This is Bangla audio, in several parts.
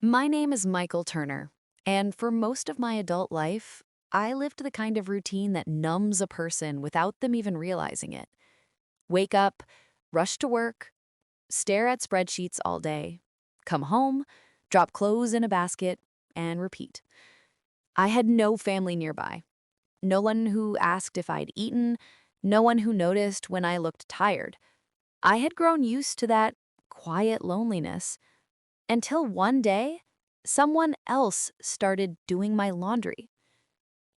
My name is Michael Turner, and for most of my adult life, I lived the kind of routine that numbs a person without them even realizing it. Wake up, rush to work, stare at spreadsheets all day, come home, drop clothes in a basket, and repeat. I had no family nearby, no one who asked if I'd eaten, no one who noticed when I looked tired. I had grown used to that quiet loneliness. Until one day, someone else started doing my laundry.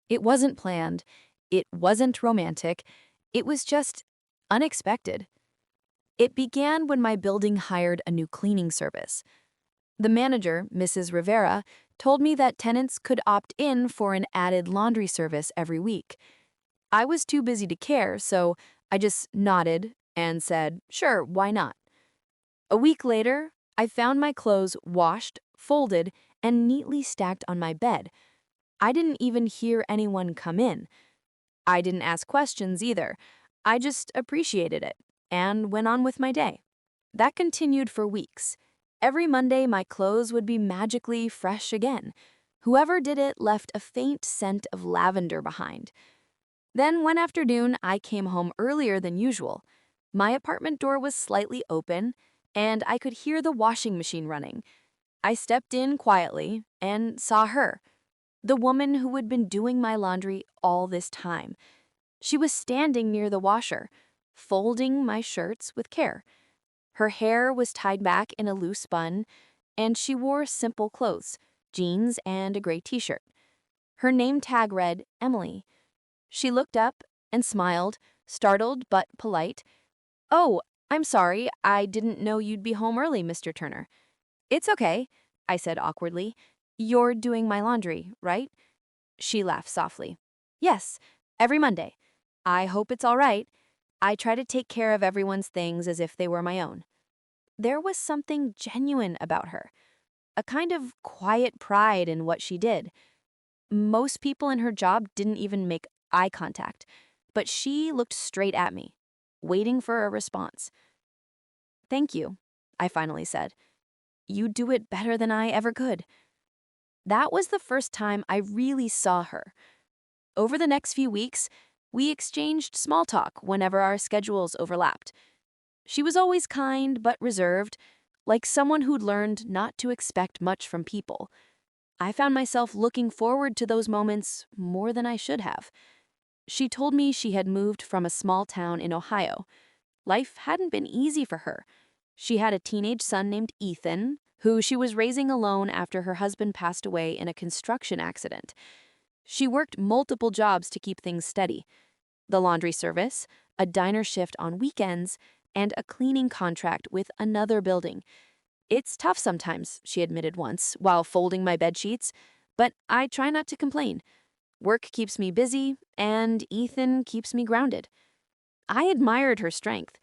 It wasn't planned, it wasn't romantic, it was just unexpected. It began when my building hired a new cleaning service. The manager, Mrs. Rivera, told me that tenants could opt in for an added laundry service every week. I was too busy to care, so I just nodded and said, sure, why not? A week later, I found my clothes washed, folded, and neatly stacked on my bed. I didn't even hear anyone come in. I didn't ask questions either. I just appreciated it and went on with my day. That continued for weeks. Every Monday, my clothes would be magically fresh again. Whoever did it left a faint scent of lavender behind. Then one afternoon, I came home earlier than usual. My apartment door was slightly open, and I could hear the washing machine running. I stepped in quietly and saw her, the woman who had been doing my laundry all this time. She was standing near the washer, folding my shirts with care. Her hair was tied back in a loose bun, and she wore simple clothes, jeans and a gray t-shirt. Her name tag read Emily. She looked up and smiled, startled but polite. "Oh, I'm sorry, I didn't know you'd be home early, Mr. Turner." "It's okay," I said awkwardly. "You're doing my laundry, right?" She laughed softly. "Yes, every Monday. I hope it's all right. I try to take care of everyone's things as if they were my own." There was something genuine about her, a kind of quiet pride in what she did. Most people in her job didn't even make eye contact, but she looked straight at me, waiting for a response. "Thank you," I finally said. "You do it better than I ever could." That was the first time I really saw her. Over the next few weeks, we exchanged small talk whenever our schedules overlapped. She was always kind but reserved, like someone who'd learned not to expect much from people. I found myself looking forward to those moments more than I should have. She told me she had moved from a small town in Ohio. Life hadn't been easy for her. She had a teenage son named Ethan, who she was raising alone after her husband passed away in a construction accident. She worked multiple jobs to keep things steady: the laundry service, a diner shift on weekends, and a cleaning contract with another building. "It's tough sometimes," she admitted once, while folding my bed sheets, "but I try not to complain. Work keeps me busy, and Ethan keeps me grounded." I admired her strength.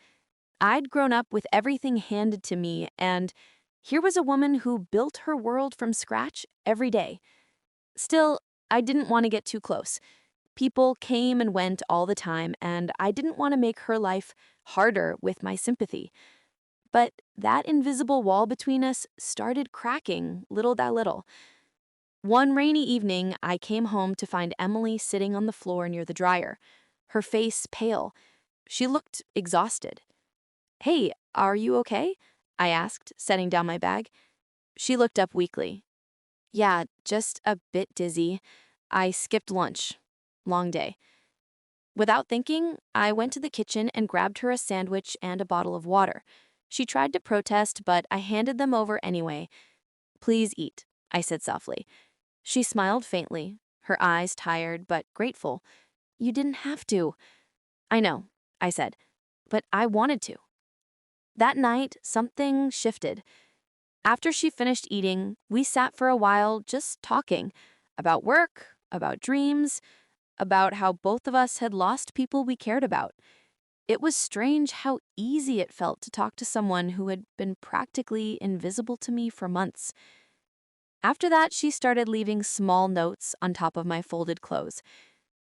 I'd grown up with everything handed to me, and here was a woman who built her world from scratch every day. Still, I didn't want to get too close. People came and went all the time, and I didn't want to make her life harder with my sympathy. But that invisible wall between us started cracking little by little. One rainy evening, I came home to find Emily sitting on the floor near the dryer, her face pale. She looked exhausted. "Hey, are you okay?" I asked, setting down my bag. She looked up weakly. "Yeah, just a bit dizzy. I skipped lunch. Long day." Without thinking, I went to the kitchen and grabbed her a sandwich and a bottle of water. She tried to protest, but I handed them over anyway. "Please eat," I said softly. She smiled faintly, her eyes tired but grateful. "You didn't have to." "I know," I said, "but I wanted to." That night, something shifted. After she finished eating, we sat for a while just talking about work, about dreams, about how both of us had lost people we cared about. It was strange how easy it felt to talk to someone who had been practically invisible to me for months. After that, she started leaving small notes on top of my folded clothes.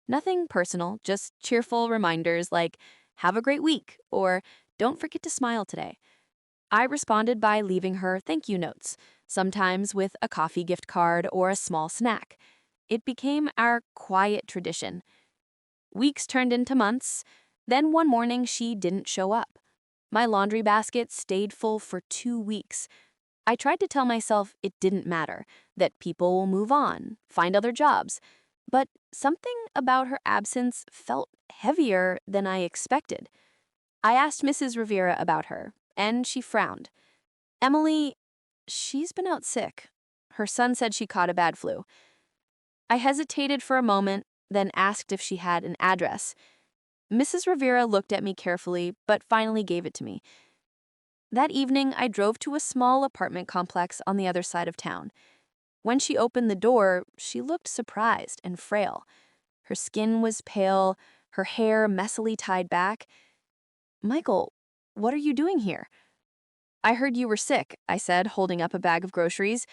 Nothing personal, just cheerful reminders like, "Have a great week," or "Don't forget to smile today." I responded by leaving her thank you notes, sometimes with a coffee gift card or a small snack. It became our quiet tradition. Weeks turned into months. Then one morning, she didn't show up. My laundry basket stayed full for 2 weeks. I tried to tell myself it didn't matter, that people will move on, find other jobs. But something about her absence felt heavier than I expected. I asked Mrs. Rivera about her, and she frowned. Emily, she's been out sick. Her son said she caught a bad flu. I hesitated for a moment, then asked if she had an address. Mrs. Rivera looked at me carefully, but finally gave it to me. That evening, I drove to a small apartment complex on the other side of town. When she opened the door, she looked surprised and frail. Her skin was pale, her hair messily tied back. "Michael, what are you doing here?" "I heard you were sick," I said, holding up a bag of groceries.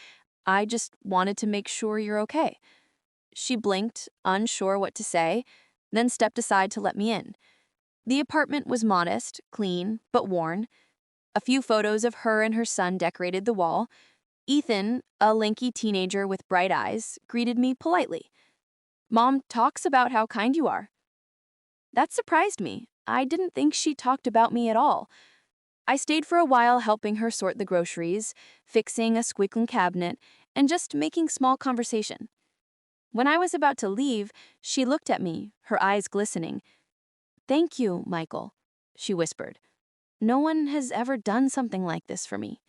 "I just wanted to make sure you're okay." She blinked, unsure what to say, then stepped aside to let me in. The apartment was modest, clean, but worn. A few photos of her and her son decorated the wall. Ethan, a lanky teenager with bright eyes, greeted me politely. "Mom talks about how kind you are." That surprised me. I didn't think she talked about me at all. I stayed for a while helping her sort the groceries, fixing a squiggling cabinet, and just making small conversation. When I was about to leave, she looked at me, her eyes glistening. "Thank you, Michael," she whispered. "No one has ever done something like this for me."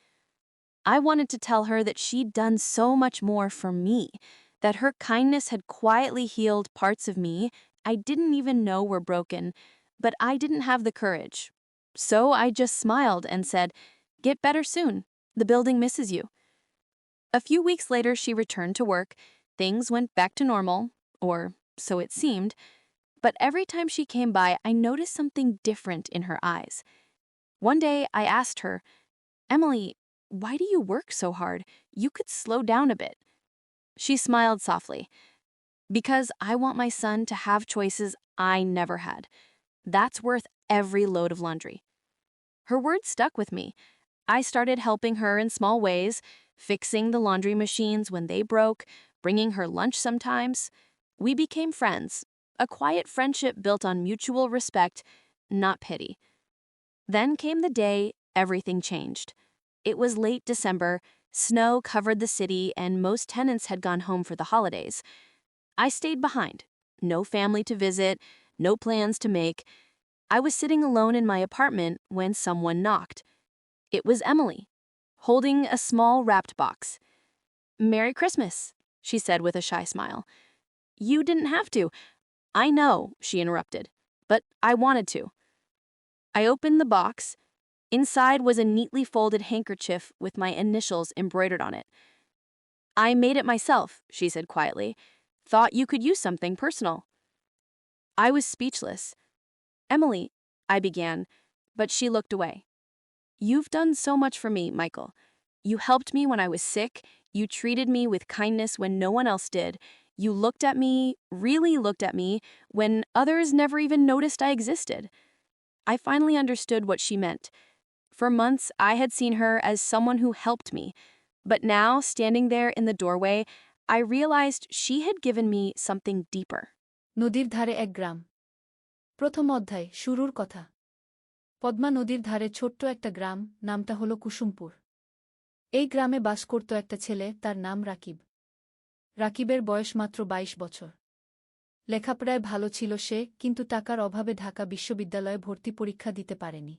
I wanted to tell her that she'd done so much more for me, that her kindness had quietly healed parts of me I didn't even know were broken, but I didn't have the courage. So I just smiled and said, "Get better soon. The building misses you." A few weeks later, she returned to work. Things went back to normal, or so it seemed. But every time she came by, I noticed something different in her eyes. One day, I asked her, "Emily, why do you work so hard? You could slow down a bit." She smiled softly. "Because I want my son to have choices I never had. That's worth every load of laundry." Her words stuck with me. I started helping her in small ways, fixing the laundry machines when they broke, bringing her lunch sometimes. We became friends, a quiet friendship built on mutual respect, not pity. Then came the day everything changed. It was late December, snow covered the city, and most tenants had gone home for the holidays. I stayed behind. No family to visit, no plans to make. I was sitting alone in my apartment when someone knocked. It was Emily, holding a small wrapped box. "Merry Christmas," she said with a shy smile. "You didn't have to." "I know," she interrupted, "but I wanted to." I opened the box. Inside was a neatly folded handkerchief with my initials embroidered on it. "I made it myself," she said quietly. "Thought you could use something personal." I was speechless. "Emily," I began, but she looked away. "You've done so much for me, Michael. You helped me when I was sick. You treated me with kindness when no one else did. You looked at me, really looked at me, when others never even noticed I existed." I finally understood what she meant. For months, I had seen her as someone who helped me, but now, standing there in the doorway, I realized she had given me something deeper. নদীর ধারে এক গ্রাম। প্রথম অধ্যায়, শুরুর কথা। পদ্মা নদীর ধারে ছোট্ট একটা গ্রাম, নামটা হলো কুসুমপুর। এই গ্রামে বাস করত একটা ছেলে, তার নাম রাকিব। রাকিবের বয়স মাত্র ২২ বছর। লেখাপড়ায় ভালো ছিল সে, কিন্তু টাকার অভাবে ঢাকা বিশ্ববিদ্যালয়ে ভর্তি পরীক্ষা দিতে পারেনি।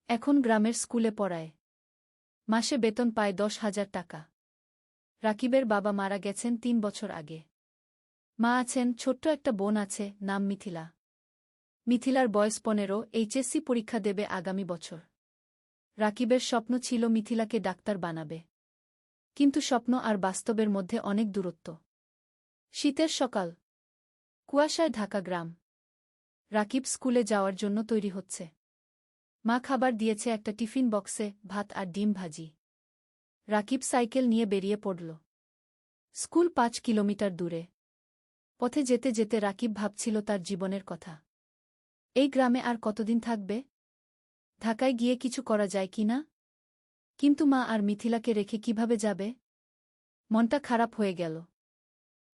এখন গ্রামের স্কুলে পড়ায়। মাসে বেতন পায় ১০,০০০ টাকা। রাকিবের বাবা মারা গেছেন ৩ বছর আগে। মা আছেন, ছোট্ট একটা বোন আছে, নাম মিথিলা। মিথিলার বয়স ১৫, এইচএসসি পরীক্ষা দেবে আগামী বছর। রাকিবের স্বপ্ন ছিল মিথিলাকে ডাক্তার বানাবে। কিন্তু স্বপ্ন আর বাস্তবের মধ্যে অনেক দূরত্ব। শীতের সকাল, কুয়াশায় ঢাকা গ্রাম। রাকিব স্কুলে যাওয়ার জন্য তৈরি হচ্ছে। মা খাবার দিয়েছে একটা টিফিন বক্সে, ভাত আর ডিম ভাজি। রাকিব সাইকেল নিয়ে বেরিয়ে পড়ল। স্কুল ৫ কিলোমিটার দূরে। পথে যেতে যেতে রাকিব ভাবছিল তার জীবনের কথা। এই গ্রামে আর কতদিন থাকবে? ঢাকায় গিয়ে কিছু করা যায় কি না? কিন্তু মা আর মিথিলাকে রেখে কিভাবে যাবে? মনটা খারাপ হয়ে গেল।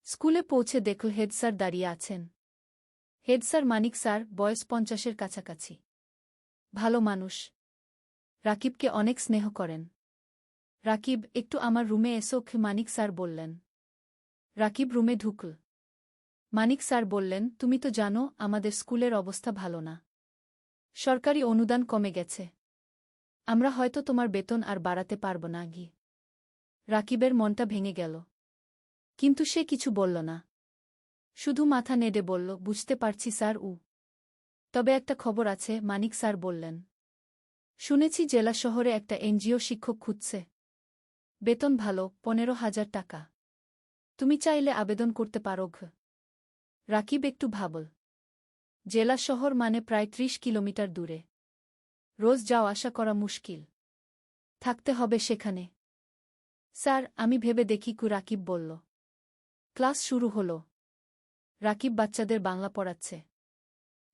স্কুলে পৌঁছে দেখল হেড স্যার দাঁড়িয়ে আছেন। হেড স্যার মানিক স্যার, বয়স 50-এর কাছাকাছি। ভালো মানুষ। রাকিবকে অনেক স্নেহ করেন। রাকিব, একটু আমার রুমে এসো, মানিক স্যার বললেন। রাকিব রুমে ঢুকল। মানিক স্যার বললেন, তুমি তো জানো আমাদের স্কুলের অবস্থা ভালো না। সরকারি অনুদান কমে গেছে। আমরা হয়তো তোমার বেতন আর বাড়াতে পারব না। রাকিবের মনটা ভেঙে গেল। কিন্তু সে কিছু বলল না। শুধু মাথা নেড়ে বলল, বুঝতে পারছি স্যার। তবে একটা খবর আছে, মানিক স্যার বললেন। শুনেছি জেলা শহরে একটা এনজিও শিক্ষক খুঁজছে। বেতন ভালো, 15,000 টাকা। তুমি চাইলে আবেদন করতে পারো। রাকিব একটু ভাবল। জেলা শহর মানে প্রায় 30 কিলোমিটার দূরে। রোজ যাওয়া আসা করা মুশকিল। থাকতে হবে সেখানে। স্যার, আমি ভেবে দেখি। রাকিব বলল। ক্লাস শুরু হল। রাকিব বাচ্চাদের বাংলা পড়াচ্ছে।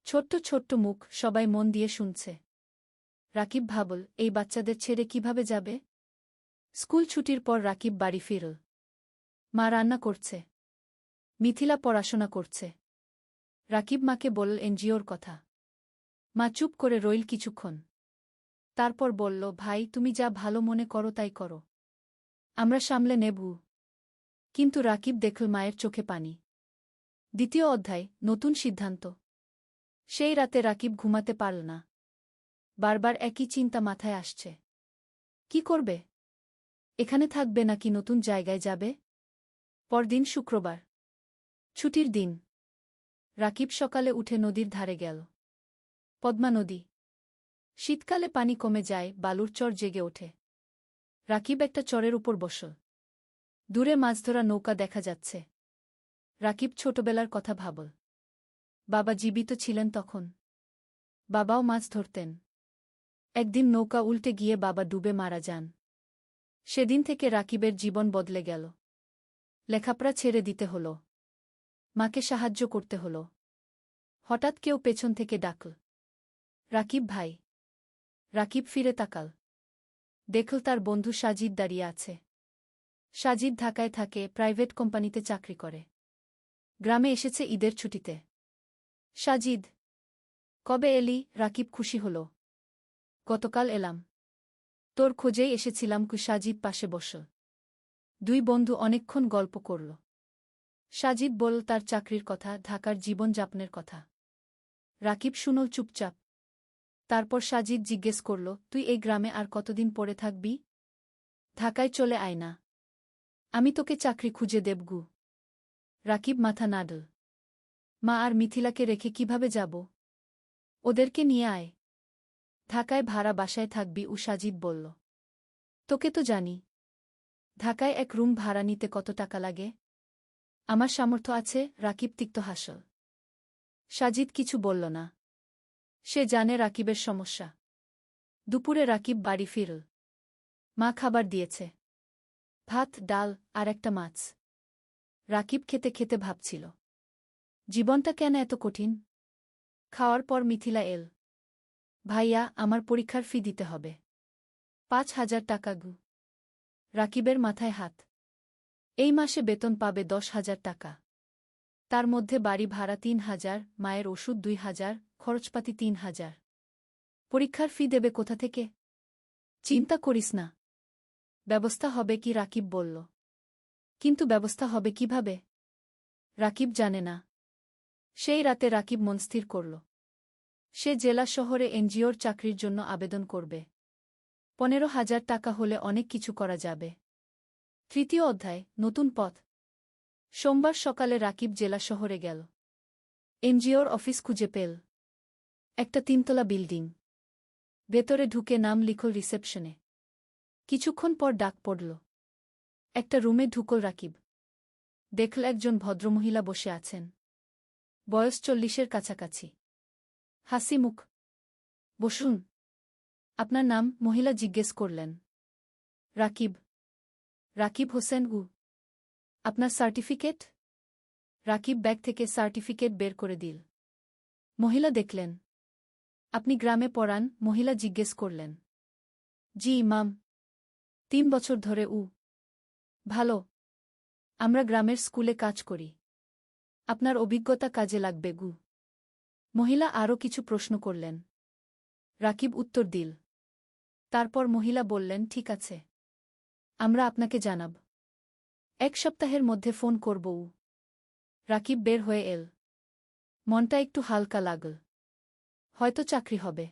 ছোট্ট ছোট্ট মুখ, সবাই মন দিয়ে শুনছে। রাকিব ভাবল, এই বাচ্চাদের ছেড়ে কিভাবে যাবে? স্কুল ছুটির পর রাকিব বাড়ি ফিরল। মা রান্না করছে। মিথিলা পড়াশোনা করছে। রাকিব মাকে বলল এনজিওর কথা। মা চুপ করে রইল কিছুক্ষণ। তারপর বলল, ভাই, তুমি যা ভালো মনে করো তাই করো। আমরা সামলে নেব। কিন্তু রাকিব দেখল মায়ের চোখে পানি। দ্বিতীয় অধ্যায়, নতুন সিদ্ধান্ত। সেই রাতে রাকিব ঘুমাতে পারল না। বারবার একই চিন্তা মাথায় আসছে। কি করবে? এখানে থাকবে নাকি নতুন জায়গায় যাবে? পরদিন শুক্রবার। ছুটির দিন। রাকিব সকালে উঠে নদীর ধারে গেল। পদ্মা নদী। শীতকালে পানি কমে যায়, বালুর চর জেগে ওঠে। রাকিব একটা চরের উপর বসল। দূরে মাছ ধরা নৌকা দেখা যাচ্ছে। রাকিব ছোটবেলার কথা ভাবল। বাবা জীবিত ছিলেন তখন। বাবাও মাছ ধরতেন। একদিন নৌকা উল্টে গিয়ে বাবা ডুবে মারা যান। সেদিন থেকে রাকিবের জীবন বদলে গেল। লেখাপড়া ছেড়ে দিতে হল। মাকে সাহায্য করতে হল। হঠাৎ কেউ পেছন থেকে ডাকল, রাকিব ভাই। রাকিব ফিরে তাকাল। দেখল তার বন্ধু সাজিদ দাঁড়িয়ে আছে। সাজিদ ঢাকায় থাকে, প্রাইভেট কোম্পানিতে চাকরি করে। গ্রামে এসেছে ঈদের ছুটিতে। সাজিদ, কবে এলি? রাকিব খুশি হল। গতকাল এলাম। তোর খোঁজেই এসেছিলাম। সাজিদ পাশে বসল। দুই বন্ধু অনেকক্ষণ গল্প করল। সাজিদ বলল তার চাকরির কথা, ঢাকার জীবনযাপনের কথা। রাকিব শুনল চুপচাপ। তারপর সাজিদ জিজ্ঞেস করল, তুই এই গ্রামে আর কতদিন পড়ে থাকবি? ঢাকায় চলে আয় না। আমি তোকে চাকরি খুঁজে দেবগু। রাকিব মাথা নাড়ল। মা আর মিথিলাকে রেখে কিভাবে যাব? ওদেরকে নিয়ে আয়। ঢাকায় ভাড়া বাসায় থাকবি, সাজিদ বলল। তোকে তো জানি। ঢাকায় এক রুম ভাড়া নিতে কত টাকা লাগে? আমার সামর্থ্য আছে। রাকিব তিক্ত হাসল। সাজিদ কিছু বলল না। সে জানে রাকিবের সমস্যা। দুপুরে রাকিব বাড়ি ফিরল। মা খাবার দিয়েছে। ভাত, ডাল আর একটা মাছ। রাকিব খেতে খেতে ভাবছিল, জীবনটা কেন এত কঠিন? খাওয়ার পর মিথিলা এল। ভাইয়া, আমার পরীক্ষার ফি দিতে হবে। 5,000 টাকা। রাকিবের মাথায় হাত। এই মাসে বেতন পাবে 10,000 টাকা। তার মধ্যে বাড়ি ভাড়া 3,000, মায়ের ওষুধ 2,000, খরচপাতি 3,000। পরীক্ষার ফি দেবে কোথা থেকে? চিন্তা করিস না, ব্যবস্থা হবে। কি রাকিব বলল। কিন্তু ব্যবস্থা হবে কিভাবে? রাকিব জানে না। সেই রাতে রাকিব মন স্থির করল। সে জেলা শহরে এনজিওর চাকরির জন্য আবেদন করবে। 15,000 টাকা হলে অনেক কিছু করা যাবে। তৃতীয় অধ্যায়, নতুন পথ। সোমবার সকালে রাকিব জেলা শহরে গেল। এনজিওর অফিস খুঁজে পেল। একটা 3তলা বিল্ডিং। ভেতরে ঢুকে নাম লিখল রিসেপশনে। কিছুক্ষণ পর ডাক পড়ল। একটা রুমে ঢুকল রাকিব। দেখল একজন ভদ্রমহিলা বসে আছেন। বয়স 40-এর কাছাকাছি। হাসি মুখ। বসুন। আপনার নাম? মহিলা জিজ্ঞেস করলেন। রাকিব। রাকিব হোসেন। আপনার সার্টিফিকেট? রাকিব ব্যাগ থেকে সার্টিফিকেট বের করে দিল। মহিলা দেখলেন। আপনি গ্রামে পড়ান? মহিলা জিজ্ঞেস করলেন। জি, মাম। 3 বছর ধরে ভালো। আমরা গ্রামের স্কুলে কাজ করি। আপনার অভিজ্ঞতা কাজে লাগবে মহিলা আরও কিছু প্রশ্ন করলেন। রাকিব উত্তর দিল। তারপর মহিলা বললেন, ঠিক আছে, আমরা আপনাকে জানাব। 1 সপ্তাহের মধ্যে ফোন করব। রাকিব বের হয়ে এল। মনটা একটু হালকা লাগল। হয়তো চাকরি হবে।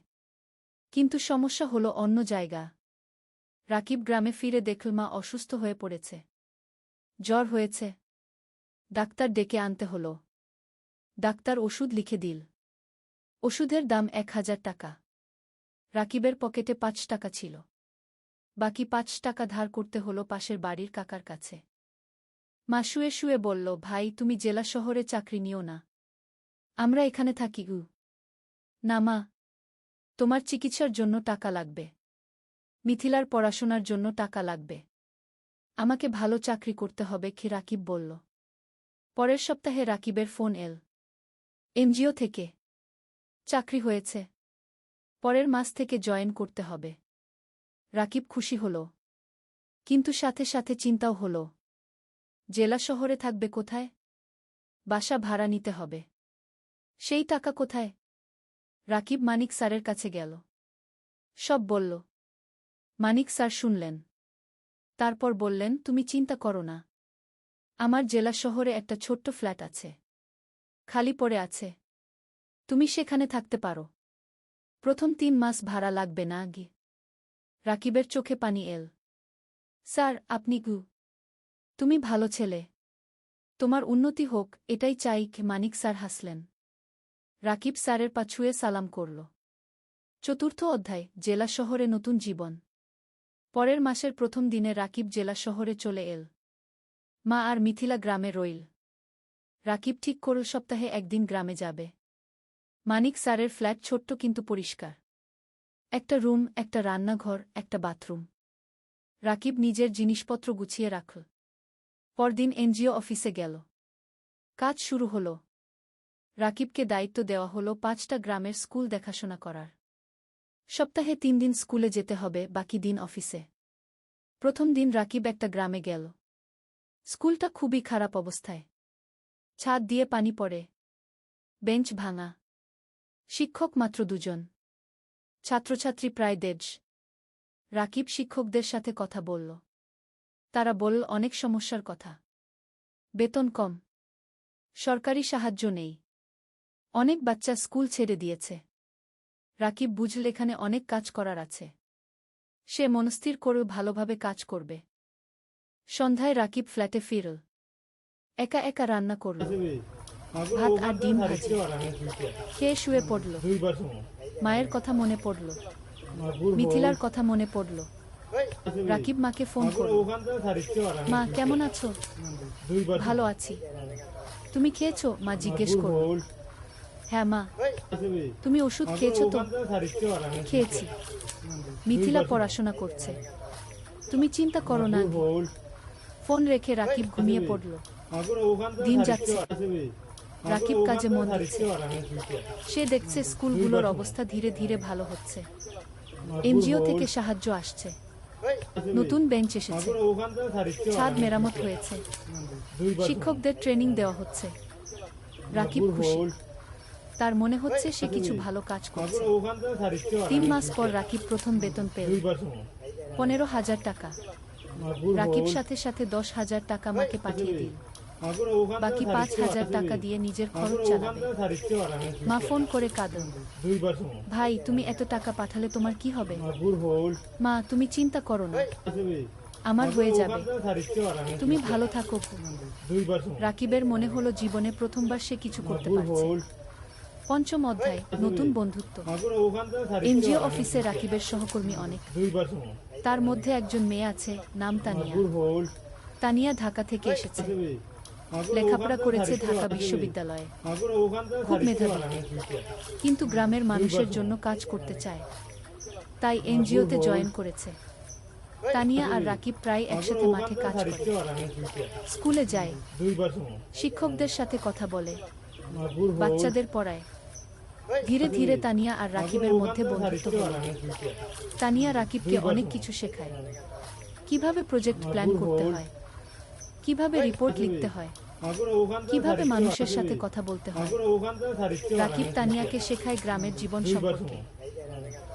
কিন্তু সমস্যা হলো অন্য জায়গা। রাকিব গ্রামে ফিরে দেখল মা অসুস্থ হয়ে পড়েছে। জ্বর হয়েছে। ডাক্তার ডেকে আনতে হল। ডাক্তার ওষুধ লিখে দিল। ওষুধের দাম 1000 টাকা। রাকিবের পকেটে 5 টাকা ছিল। বাকি 5 টাকা ধার করতে হল পাশের বাড়ির কাকার কাছে। মা শুয়ে শুয়ে বলল, ভাই, তুমি জেলা শহরে চাকরি নিও না। আমরা এখানে থাকি না মা, তোমার চিকিৎসার জন্য টাকা লাগবে। মিথিলার পড়াশোনার জন্য টাকা লাগবে। আমাকে ভালো চাকরি করতে হবে কি? রাকিব বলল। পরের সপ্তাহে রাকিবের ফোন এল। এনজিও থেকে চাকরি হয়েছে। পরের মাস থেকে জয়েন করতে হবে। রাকিব খুশি হল। কিন্তু সাথে সাথে চিন্তাও হল। জেলা শহরে থাকবে কোথায়? বাসা ভাড়া নিতে হবে। সেই টাকা কোথায়? রাকিব মানিক স্যারের কাছে গেল। সব বলল। মানিক স্যার শুনলেন। তারপর বললেন, তুমি চিন্তা করো না। আমার জেলা শহরে একটা ছোট্ট ফ্ল্যাট আছে। খালি পড়ে আছে। তুমি সেখানে থাকতে পারো। প্রথম 3 মাস ভাড়া লাগবে না আগে। রাকিবের চোখে পানি এল। স্যার, আপনি তুমি ভালো ছেলে। তোমার উন্নতি হোক, এটাই চাই। মানিক স্যার হাসলেন। রাকিব স্যারের পা ছুঁয়ে সালাম করল। 4র্থ অধ্যায়, জেলা শহরে নতুন জীবন। পরের মাসের প্রথম দিনে রাকিব জেলা শহরে চলে এল। মা আর মিথিলা গ্রামে রইল। রাকিব ঠিক করল সপ্তাহে একদিন গ্রামে যাবে। মানিক স্যারের ফ্ল্যাট ছোট্ট কিন্তু পরিষ্কার। একটা রুম, একটা রান্নাঘর, একটা বাথরুম। রাকিব নিজের জিনিসপত্র গুছিয়ে রাখল। পরদিন এনজিও অফিসে গেল। কাজ শুরু হল। রাকিবকে দায়িত্ব দেওয়া হল 5টা গ্রামের স্কুল দেখাশোনা করার। সপ্তাহে 3 দিন স্কুলে যেতে হবে, বাকি দিন অফিসে। প্রথম দিন রাকিব একটা গ্রামে গেল। স্কুলটা খুবই খারাপ অবস্থায়। ছাদ দিয়ে পানি পড়ে। বেঞ্চ ভাঙা। শিক্ষক মাত্র 2 জন। ছাত্রছাত্রী প্রায় 150। রাকিব শিক্ষকদের সাথে কথা বলল। তারা বলল অনেক সমস্যার কথা। বেতন কম। সরকারি সাহায্য নেই। অনেক বাচ্চা স্কুল ছেড়ে দিয়েছে। রাকিব বুঝল এখানে অনেক কাজ করার আছে। সে মনস্থির করে ভালোভাবে কাজ করবে। সন্ধ্যায় রাকিব ফ্ল্যাটে ফিরল। একা একা রান্না করল। ভাত আর ডিম ভাজি। খেয়ে শুয়ে পড়ল। মায়ের কথা মনে পড়ল। মিথিলার কথা মনে পড়ল। রাকিব মাকে ফোন করল। মা, কেমন আছো? ভালো আছি। তুমি খেয়েছো? মা জিজ্ঞেস করল। হ্যাঁ মা। তুমি ওষুধ খেয়েছো তো? খেয়েছি। মিথিলা পড়াশোনা করছে। তুমি চিন্তা করো না। ফোন রেখে রাকিব ঘুমিয়ে পড়ল। দিন যাচ্ছে। রাকিব কাজে মন দিচ্ছে। সে দেখছে স্কুলগুলোর অবস্থা ধীরে ধীরে ভালো হচ্ছে। এনজিও থেকে সাহায্য আসছে। নতুন বেঞ্চ এসেছে। ছাদ মেরামত হয়েছে। শিক্ষকদের ট্রেনিং দেওয়া হচ্ছে। রাকিব খুশি। তার মনে হচ্ছে সে কিছু ভালো কাজ করছে। 3 মাস পর রাকিব প্রথম বেতন পেল। 15,000 টাকা। রাকিব সাথে সাথে 10,000 টাকা মাকে পাঠিয়ে দিল। বাকি 5,000 টাকা দিয়ে নিজের খরচ চালাবে। মা ফোন করে কাঁদল। ভাই, তুমি এত টাকা পাঠালে তোমার কি হবে? মা, তুমি চিন্তা করো না। আমার হয়ে যাবে। তুমি ভালো থাকো। রাকিবের মনে হলো জীবনে প্রথমবার সে কিছু করতে পারছে। 5ম অধ্যায়, নতুন বন্ধুত্ব। এনজিও অফিসে রাকিবের সহকর্মী অনেক। তার মধ্যে একজন মেয়ে আছে, নাম তানিয়া। তানিয়া ঢাকা থেকে এসেছে। লেখাপড়া করেছে ঢাকা বিশ্ববিদ্যালয়ে। খুব মেধাবী। কিন্তু গ্রামের মানুষের জন্য কাজ করতে চায়। তাই এনজিওতে জয়েন করেছে। তানিয়া আর রাকিব প্রায় একসাথে মাঠে কাজ করে। স্কুলে যায়। শিক্ষকদের সাথে কথা বলে। বাচ্চাদের পড়ায়। ধীরে ধীরে তানিয়া আর রাকিবের মধ্যে বন্ধুত্ব হল। তানিয়া রাকিবকে অনেক কিছু শেখায়। কিভাবে প্রজেক্ট প্ল্যান করতে হয়, কিভাবে রিপোর্ট লিখতে হয়, কিভাবে মানুষের সাথে কথা বলতে হয়। রাকিব তানিয়াকে শেখায় গ্রামের জীবন সম্পর্কে,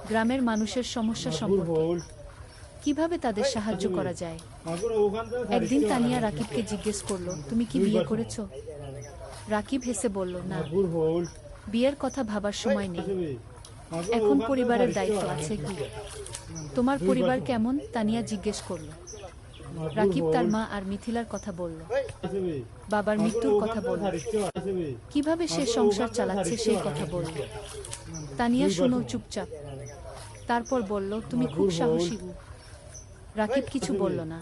গ্রামের মানুষের সমস্যা সম্পর্কে, কিভাবে তাদের সাহায্য করা যায়। একদিন তানিয়া রাকিবকে জিজ্ঞেস করলো, তুমি কি বিয়ে করেছো? রাকিব হেসে বলল, না, বিয়ের কথা ভাবার সময় নেই, এখন পরিবারের দায়িত্ব আছে। কি তোমার পরিবার কেমন? তানিয়া জিজ্ঞেস করল। রাকিব তার মা আর মিথিলার কথা বলল, বাবার মৃত্যুর কথা বলল, কিভাবে সে সংসার চালাচ্ছে সেই কথা বলল। তানিয়া শুনো চুপচাপ, তারপর বলল, তুমি খুব সাহসী। রাকিব কিছু বলল না,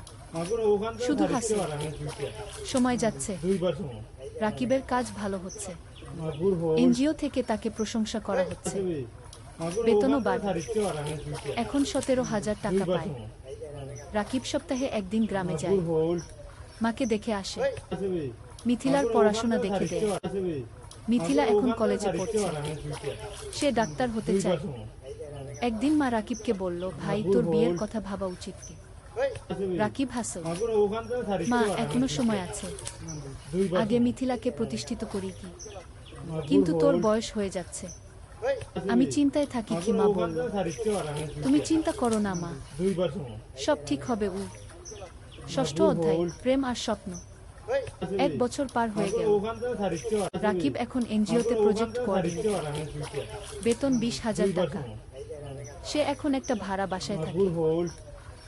শুধু হাসে। সময় যাচ্ছে, রাকিবের কাজ ভালো হচ্ছে, এনজিও থেকে তাকে প্রশংসা করা হচ্ছে, বেতনও বাড়ে, এখন 17,000 টাকা পায়। রাকিব সপ্তাহে একদিন গ্রামে যায়, মাকে দেখে আসে, মিথিলার পড়াশোনা দেখে দেয়। মিথিলা এখন কলেজে পড়ছে, সে ডাক্তার হতে চায়। একদিন মা রাকিবকে বলল, ভাই, তোর বিয়ের কথা ভাবা উচিত কি? রাকিব হাসল, মা, এখনো সময় আছে, আগে মিথিলাকে প্রতিষ্ঠিত করি কি, কিন্তু তোর বয়স হয়ে যাচ্ছে, আমি চিন্তায় থাকি। কি মা বলল, তুমি চিন্তা করো না মা, সব ঠিক হবে। ষষ্ঠ অধ্যায়, প্রেম আর স্বপ্ন। 1 বছর পার হয়ে গেল। রাকিব এখন এনজিওতে প্রজেক্ট কোঅর্ডিনেটর, বেতন 20,000 টাকা। সে এখন একটা ভাড়া বাসায় থাকে,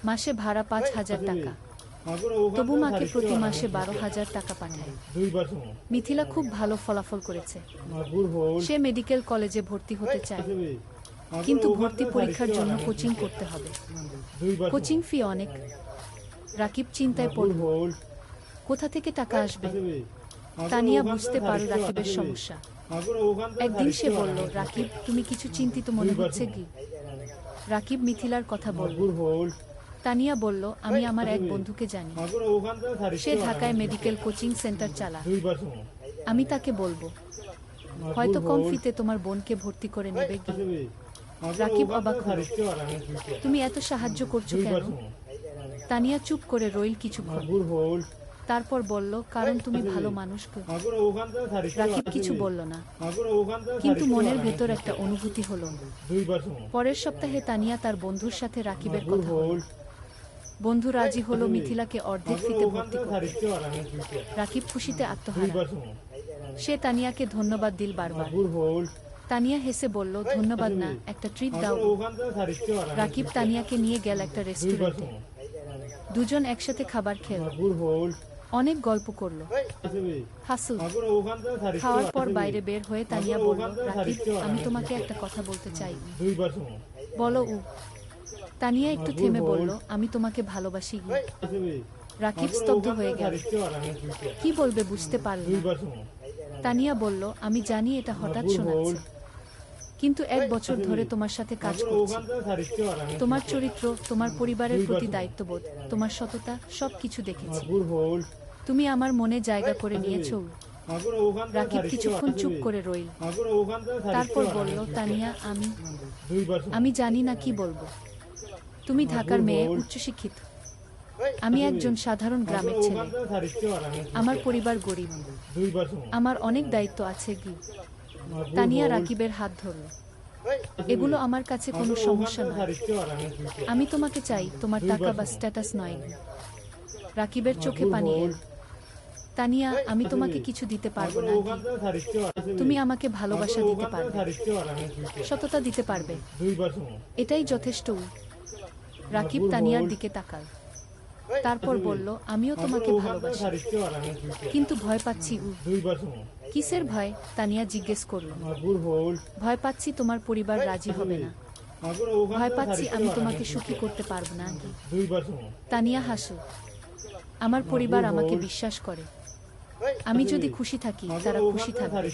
মাসে ভাড়া 5,000 টাকা। তবু মাকে প্রতি মাসে 12,000 টাকা পাঠায়। মিথিলা খুব ভালো ফলাফল করেছে, সে মেডিকেল কলেজে ভর্তি হতে চায়, কিন্তু ভর্তি পরীক্ষার জন্য কোচিং করতে হবে, কোচিং ফি অনেক। রাকিব চিন্তায় পড়ল, কোথা থেকে টাকা আসবে। তানিয়া বুঝতে পারল রাকিবের সমস্যা। একদিন সে বলল, রাকিব, তুমি কিছু চিন্তিত মনে হচ্ছে কি? রাকিব মিথিলার কথা বলল। তানিয়া বলল, আমি আমার এক বন্ধুকে জানি, সে ঢাকায় মেডিকেল কোচিং সেন্টার চালায়, আমি তাকে বলবো, হয়তো কম ফিতে তোমার বোনকে ভর্তি করে নেবে কি। রাকিব অবাক হল, তুমি এত সাহায্য করছো কেন? তানিয়া চুপ করে রইল কিছুক্ষণ, তারপর বলল, কারণ তুমি ভালো মানুষ। রাকিব কিছু বলল না, কিন্তু মনের ভেতর একটা অনুভূতি হলো। পরের সপ্তাহে তানিয়া তার বন্ধুর সাথে রাকিবের কথা হলো। বন্ধু রাজি হলো মিথিলাকে অর্ধেক ফিতে ভর্তি করতে। রাকিব খুশিতে আত্মহারা, সে তানিয়াকে ধন্যবাদ দিল বারবার। তানিয়া হেসে বলল, ধন্যবাদ না, একটা ট্রিট দাও। রাকিব তানিয়াকে নিয়ে গেল একটা রেস্টুরেন্টে, দুজন একসাথে খাবার খেল, অনেক গল্প করল, হাসল। খাওয়ার পর বাইরে বের হয়ে তানিয়া বলল, রাকিব, আমি তোমাকে একটা কথা বলতে চাই। বলো। তানিয়া একটু থেমে বলল, আমি তোমাকে ভালোবাসি। রাকিব স্তব্ধ হয়ে গেল, কি বলবে বুঝতে পারল না। তানিয়া বলল, আমি জানি এটা হঠাৎ শোনাচ্ছে, কিন্তু 1 বছর ধরে তোমার সাথে কাজ করছি, তোমার চরিত্র, তোমার পরিবারের প্রতি দায়িত্ববোধ, তোমার সততা, সবকিছু দেখেছি, তুমি আমার মনে জায়গা করে নিয়েছো। রাকিব কিছুক্ষণ চুপ করে রইল, তারপর বলল, তানিয়া, আমি জানি না কি বলবো। তুমি ঢাকার মেয়ে, উচ্চশিক্ষিত, আমি একজন সাধারণ গ্রামের ছেলে, আমার পরিবার গরিব, আমার অনেক দায়িত্ব আছে। কি তানিয়া রাকিবের হাত ধরল, এগুলো আমার কাছে কোনো সমস্যা নয়, আমি তোমাকে চাই, তোমার টাকা বা স্ট্যাটাস নয়। রাকিবের চোখে পানি এলো। তানিয়া, আমি তোমাকে কিছু দিতে পারবো না, তুমি আমাকে ভালোবাসা দিতে পারবে, সততা দিতে পারবে, এটাই যথেষ্ট। রাকিব তানিয়ার দিকে তাকাল, তারপর বলল, আমিও তোমাকে ভালোবাসি, কিন্তু ভয় পাচ্ছি। কিসের ভয়? তানিয়া জিজ্ঞেস করল। ভয় পাচ্ছি তোমার পরিবার রাজি হবে না, ভয় পাচ্ছি আমি তোমাকে সুখী করতে পারবো না। তানিয়া হাসল, আমার পরিবার আমাকে বিশ্বাস করে, আমি যদি খুশি থাকি তারা খুশি থাকবে,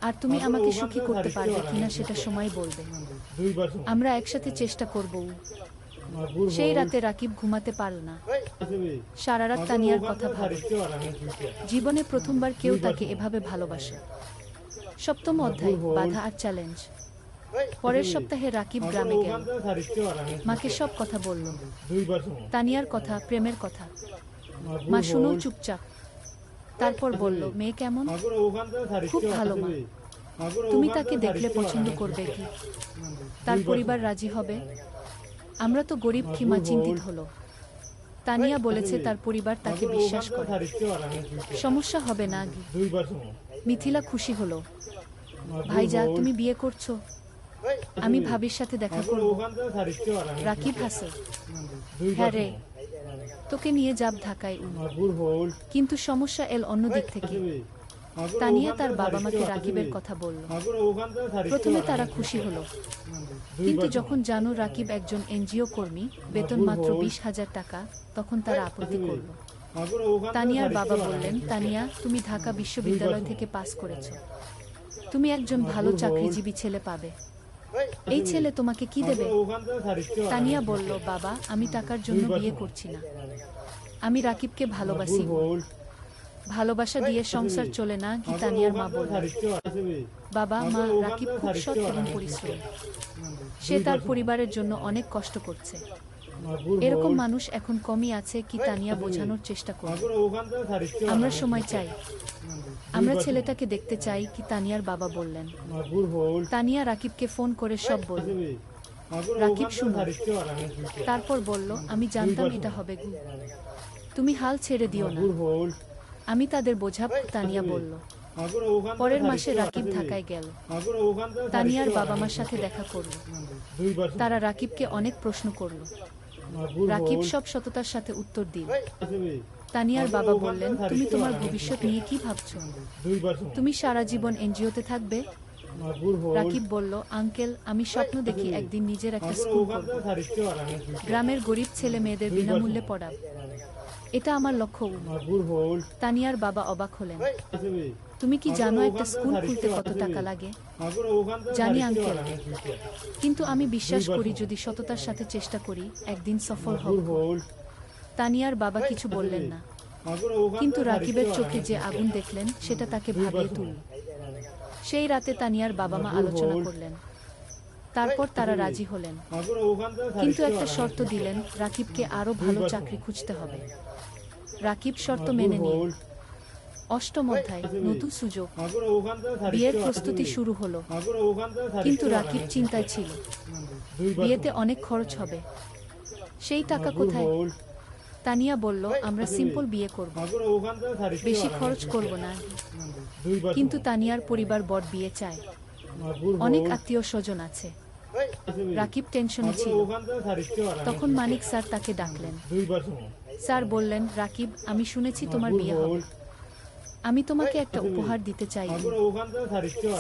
আর তুমি আমাকে সুখী করতে পারবে কিনা সেটা সময় বলবে, আমরা একসাথে চেষ্টা করব। সেই রাতে রাকিব ঘুমাতে পারল না, সারা রাত তানিয়ার কথা ভাবে। জীবনে প্রথমবার কেউ তাকে এভাবে ভালোবাসে। 7ম অধ্যায়, বাধা আর চ্যালেঞ্জ। পরের সপ্তাহে রাকিব গ্রামে গেল। মাকে সব কথা বলল, তানিয়ার কথা, প্রেমের কথা। মা শুনো চুপচাপ। তারপর বলল, মেয়ে কেমন? খুব ভালো মা। তুমি তাকে দেখলে পছন্দ করবে কি? তার পরিবার রাজি হবে? আমরা তো গরিব, খিমা চিন্তিত হলো। তানিয়া বলেছে তার পরিবার তাকে বিশ্বাস করে, সমস্যা হবে না গি। মিথিলা খুশি হলো। ভাইজা, তুমি বিয়ে করছো? আমি ভাবির সাথে দেখা করব। রাকিব হাসে, হ্যাঁ রে, তোকে নিয়ে যাব ঢাকায়। কিন্তু সমস্যা এল অন্য দিক থেকে। তানিয়া তার বাবা মাকে রাকিবের কথা বলল। প্রথমে তারা খুশি হলো, কিন্তু যখন জানো রাকিব একজন এনজিও কর্মী, বেতন মাত্র 20,000 টাকা, তখন তারা আপত্তি করল। তানিয়ার বাবা বললেন, তানিয়া, তুমি ঢাকা বিশ্ববিদ্যালয় থেকে পাস করেছ, তুমি একজন ভালো চাকরিজীবী ছেলে পাবে। এই ছেলে তোমাকে কি দেবে? তানিয়া বলল, বাবা, আমি টাকার জন্য বিয়ে করছি না, আমি রাকিবকে ভালোবাসি। ভালোবাসা দিয়ে সংসার চলে না কি? তানিয়ার মা বলল, বাবা মা, রাকিব খুব সৎ এবং পরিশ্রমী, সে তার পরিবারের জন্য অনেক কষ্ট করছে। এরকম মানুষ এখন কমই আছে কি? তানিয়া বোঝানোর চেষ্টা করল, আমরা সময় চাই, আমরা ছেলেটাকে দেখতে চাই কি? তানিয়ার বাবা বললেন। তানিয়া রাকিবকে ফোন করে সব বলল। রাকিব শুনল, তারপর বলল, আমি জানতাম এটা হবে গু, তুমি হাল ছেড়ে দিও না, আমি তাদের বোঝাব। তানিয়া বলল। পরের মাসে রাকিব ঢাকায় গেল। তানিয়ার বাবা মার সাথে দেখা করল। তারা রাকিবকে অনেক প্রশ্ন করল। রাকিব সব সততার সাথে উত্তর দিল। তানিয়ার বাবা বললেন, তুমি তোমার ভবিষ্যৎ নিয়ে কি ভাবছো? তুমি সারা জীবন এনজিওতে থাকবে? রাকিব বলল, আঙ্কেল, আমি স্বপ্ন দেখি একদিন নিজের একটা স্কুল করব, গ্রামের গরিব ছেলে মেয়েদের বিনামূল্যে পড়াব, এটা আমার লক্ষ্য। তানিয়ার বাবা অবাক হলেন, তুমি কি জানো একটা স্কুল খুলতে কত টাকা লাগে? জানি আঙ্কেল, কিন্তু আমি বিশ্বাস করি যদি সততার সাথে চেষ্টা করি একদিন সফল হব। তানিয়ার বাবা কিছু বললেন না, কিন্তু রাকিবের চোখে যে আগুন দেখলেন সেটা তাকে ভাবিয়ে তুলল। সেই রাতে তানিয়ার বাবা মা আলোচনা করলেন, তারপর তারা রাজি হলেন, কিন্তু একটা শর্ত দিলেন, রাকিবকে আরো ভালো চাকরি খুঁজতে হবে। রাকিব শর্ত মেনে নিল। অষ্টম অধ্যায়, নতুন সুযোগ। বিয়ের প্রস্তুতি শুরু হলো, কিন্তু রাকিব চিন্তায় ছিল, বিয়েতে অনেক খরচ হবে, সেই টাকা কোথায়? তানিয়া বলল, আমরা সিম্পল বিয়ে করব, বেশি খরচ করব না। কিন্তু তানিয়ার পরিবার বড় বিয়ে চায়, অনেক আত্মীয় স্বজন আছে। রাকিব টেনশনে ছিল। তখন মানিক স্যার তাকে ডাকলেন। স্যার বললেন, রাকিব, আমি শুনেছি তোমার বিয়ে হবে, আমি তোমাকে একটা উপহার দিতে চাই।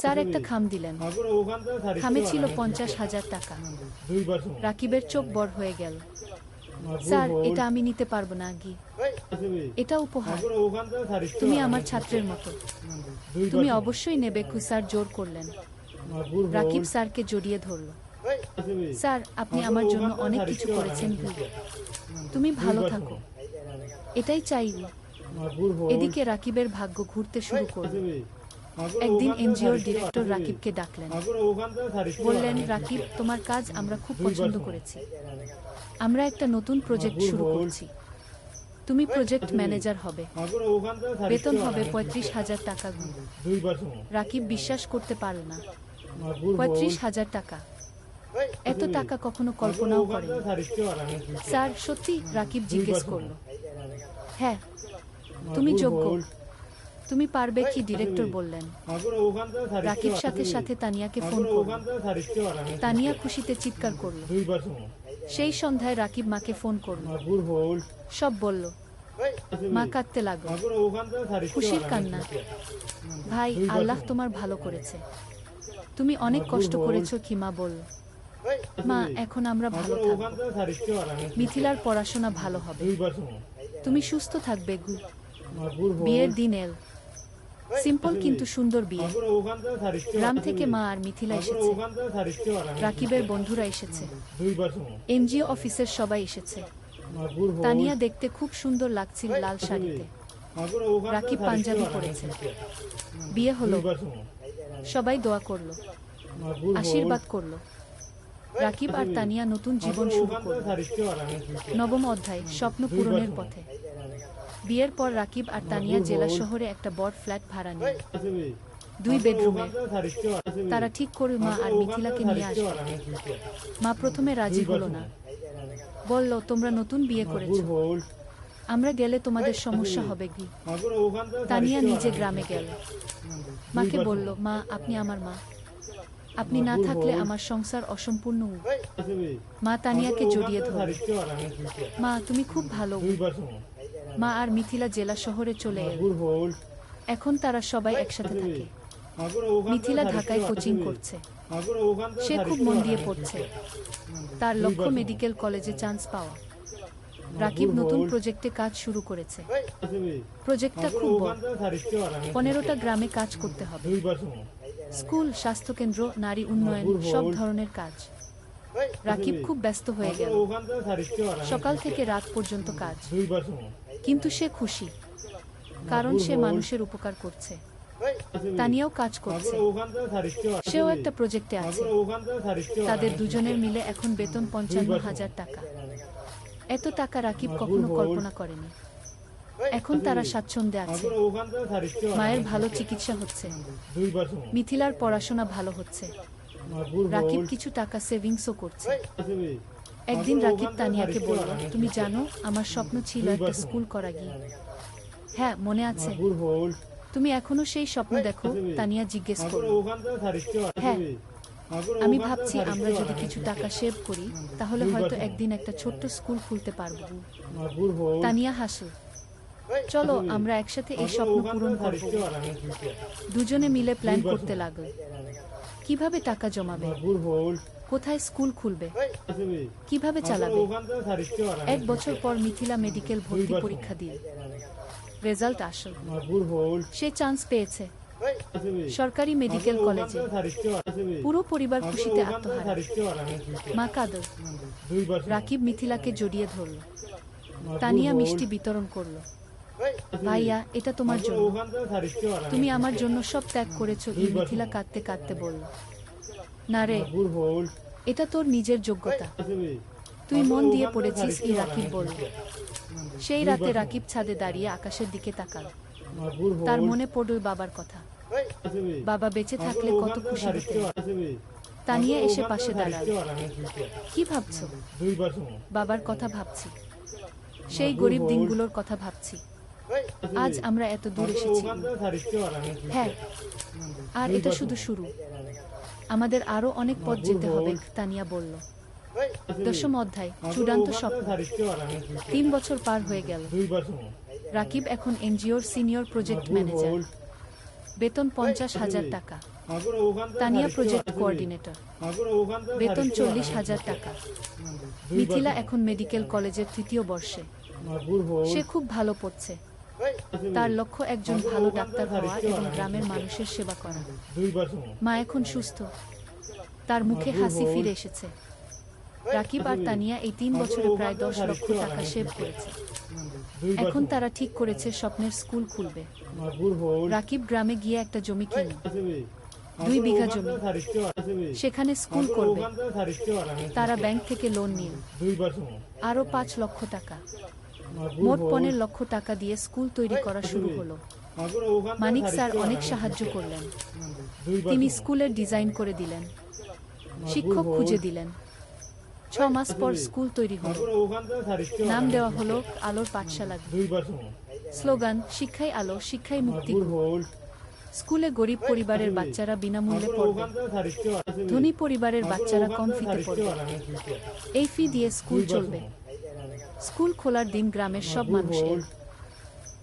স্যার একটা খাম দিলেন, খামে ছিল 50,000 টাকা। রাকিবের চোখ বড় হয়ে গেল। স্যার, এটা আমি নিতে পারবো না গি, এটা উপহার, তুমি আমার ছাত্রের মতো, তুমি অবশ্যই নেবে। স্যার জোর করলেন। রাকিব স্যারকে জড়িয়ে ধরল। স্যার, আপনি আমার জন্য অনেক কিছু করেছেন, তুমি ভালো থাকো, এটাই চাই। এদিকে রাকিবের ভাগ্য ঘুরতে শুরু করল। একদিন এনজিওর ডিরেক্টর রাকিবকে ডাকলেন। বললেন, রাকিব, তোমার কাজ আমরা খুব পছন্দ করেছি, আমরা একটা নতুন প্রজেক্ট শুরু করছি, তুমি প্রজেক্ট ম্যানেজার হবে, বেতন হবে 35,000 টাকা। রাকিব বিশ্বাস করতে পারল না, 35,000 টাকা, এত টাকা কখনো কল্পনাও করেনি। স্যার, সত্যি? রাকিব জিজ্ঞেস করল। হ্যাঁ, তুমি যোগ্য, তুমি পারবে কি? ডিরেক্টর বললেন। রাকিব সাথে সাথে তানিয়াকে ফোন করল। তানিয়া খুশিতে চিৎকার করল। সেই সন্ধ্যায় রাকিব মাকে ফোন করল, সব বলল। মা কাঁদতে লাগল, খুশির কান্না। ভাই, আল্লাহ তোমার ভালো করেছে, তুমি অনেক কষ্ট করেছো কি? মা বলল। মা, এখন আমরা ভালো থাকবো, মিথিলার পড়াশোনা ভালো হবে, তুমি সুস্থ থাকবে। বিয়ের দিন এল, সিম্পল কিন্তু সুন্দর বিয়ে। গ্রাম থেকে মা আর মিথিলা এসেছে, রাকিবের বন্ধুরা এসেছে, এনজিও অফিসের সবাই এসেছে। তানিয়া দেখতে খুব সুন্দর লাগছিল লাল শাড়িতে, রাকিব পাঞ্জাবি পরেছে। বিয়ে হলো, সবাই দোয়া করলো। আশীর্বাদ করল। রাকিব আর তানিয়া নতুন জীবন শুরু করল। নবম অধ্যায়, স্বপ্ন পূরণের পথে। বিয়ের পর রাকিব আর তানিয়া জেলা শহরে একটা বড় ফ্ল্যাট ভাড়া নেয়, 2 বেডরুমের। তারা ঠিক করে মা আর মিথিলাকে নিয়ে আসবে। মা প্রথমে রাজি হলো না, বলল, তোমরা নতুন বিয়ে করেছ, আমরা গেলে তোমাদের সমস্যা হবে কি? তানিয়া নিজে গ্রামে গেল, মাকে বলল, মা আপনি আমার মা, আপনি না থাকলে আমার সংসার অসম্পূর্ণ। মা তানিয়াকে জড়িয়ে ধরল, মা তুমি খুব ভালো। মা আর মিথিলা জেলা শহরে চলে এল। এখন তারা সবাই একসাথে থাকে। মিথিলা ঢাকায় কোচিং করছে, সে খুব মন দিয়ে পড়ছে। তার লক্ষ্য মেডিকেল কলেজে চান্স পাওয়া। রাকিব নতুন প্রজেক্টে কাজ শুরু করেছে। প্রজেক্টটা খুব বড়, 15টা গ্রামে কাজ করতে হবে। স্কুল, স্বাস্থ্যকেন্দ্র, নারী উন্নয়ন, সব ধরনের কাজ। রাকিব খুব ব্যস্ত হয়ে গেল, সকাল থেকে রাত পর্যন্ত কাজ। কিন্তু সে খুশি, কারণ সে মানুষের উপকার করছে। তানিয়াও কাজ করছে, সেও একটা প্রজেক্টে আছে। তাদের দুজনের মিলে এখন বেতন 55,000 টাকা। এত টাকা রাকিব কখনো কল্পনা করেনি। এখন তারা স্বাচ্ছন্দ্যে আছে। মায়ের ভালো চিকিৎসা হচ্ছে, মিথিলার পড়াশোনা ভালো হচ্ছে। রাকিব কিছু টাকা সেভিংসও করছে। একদিন রাকিব তানিয়াকে বলল, তুমি জানো আমার স্বপ্ন ছিল একটা স্কুল করা। গিয়ে হ্যাঁ মনে আছে, তুমি এখনো সেই স্বপ্ন দেখো? তানিয়া জিজ্ঞেস করল। হ্যাঁ, আমি ভাবছি আমরা যদি কিছু টাকা সেভ করি তাহলে হয়তো একদিন একটা ছোট্ট স্কুল খুলতে পারবো। তানিয়া হাসল, চলো আমরা একসাথে এই স্বপ্ন পূরণ করব। দুজনে মিলে প্ল্যান করতে লাগল, কিভাবে টাকা জমাবে, কোথায় স্কুল খুলবে, কিভাবে চালাবে। 1 বছর পর মিথিলা মেডিকেল ভর্তি পরীক্ষা দিয়ে রেজাল্ট আসল, সে চান্স পেয়েছে সরকারি মেডিকেল কলেজে। পুরো পরিবার খুশিতে আত্মহারা। মা কাঁদল। রাকিব মিথিলাকে জড়িয়ে ধরল, তানিয়া মিষ্টি বিতরণ করল। ভাইয়া, এটা তোমার জন্য, তুমি আমার জন্য সব ত্যাগ করেছো। মিথিলা কাঁদতে কাঁদতে বলল, না রে, এটা তোর নিজের যোগ্যতা, তুই মন দিয়ে পড়েছিস। রাকিব বলল। সেই রাতে রাকিব ছাদে দাঁড়িয়ে আকাশের দিকে তাকাল। তার মনে পড়ল বাবার কথা, বাবা বেঁচে থাকলে কত খুশি হতেন। তানিয়া এসে পাশে দাঁড়াল। কি ভাবছো? বাবার কথা ভাবছি, সেই গরিব দিনগুলোর কথা ভাবছি। আজ আমরা এত দূর এসেছি। হ্যাঁ, আর এটা শুধু শুরু, আমাদের আরো অনেক পথ যেতে হবে। তানিয়া বলল। 10ম অধ্যায়, চূড়ান্ত স্বপ্ন। 3 বছর পার হয়ে গেল। রাকিব এখন এনজিওর সিনিয়র প্রজেক্ট ম্যানেজার, বেতন 50,000 টাকা। তানিয়া প্রজেক্ট কোঅর্ডিনেটর, বেতন 40,000 টাকা। মিথিলা এখন মেডিকেল কলেজের 3য় বর্ষে, সে খুব ভালো পড়ছে। তার লক্ষ্য একজন ভালো ডাক্তার হওয়া এবং গ্রামের মানুষের সেবা করা। মা এখন সুস্থ, তার মুখে হাসি ফিরে এসেছে। রাকিব আর তানিয়া এই 3 বছরে প্রায় 10 লক্ষ টাকা সেভ করেছে। এখন তারা ঠিক করেছে স্বপ্নের স্কুল খুলবে। রাকিব গ্রামে গিয়ে একটা জমি কিনে, 2 বিঘা জমি, সেখানে স্কুল করবে। তারা ব্যাংক থেকে লোন নিল আরো 5 লক্ষ টাকা। মোট 15 লক্ষ টাকা দিয়ে স্কুল তৈরি করা শুরু হলো। মানিক স্যার অনেক সাহায্য করলেন। তিনি স্কুলের ডিজাইন করে দিলেন, শিক্ষক খুঁজে দিলেন। 6 মাস পর স্কুল তৈরি হলো। নাম দেওয়া হলো আলোর পাঠশালা। স্লোগান, শিক্ষাই আলো, শিক্ষাই মুক্তি। স্কুলে গরিব পরিবারের বাচ্চারা বিনামূল্যে পড়বে, ধনী পরিবারের বাচ্চারা কম ফিতে পড়বে। এই ফি দিয়ে স্কুল চলবে। স্কুল খোলার দিন গ্রামের সব মানুষ এলেন।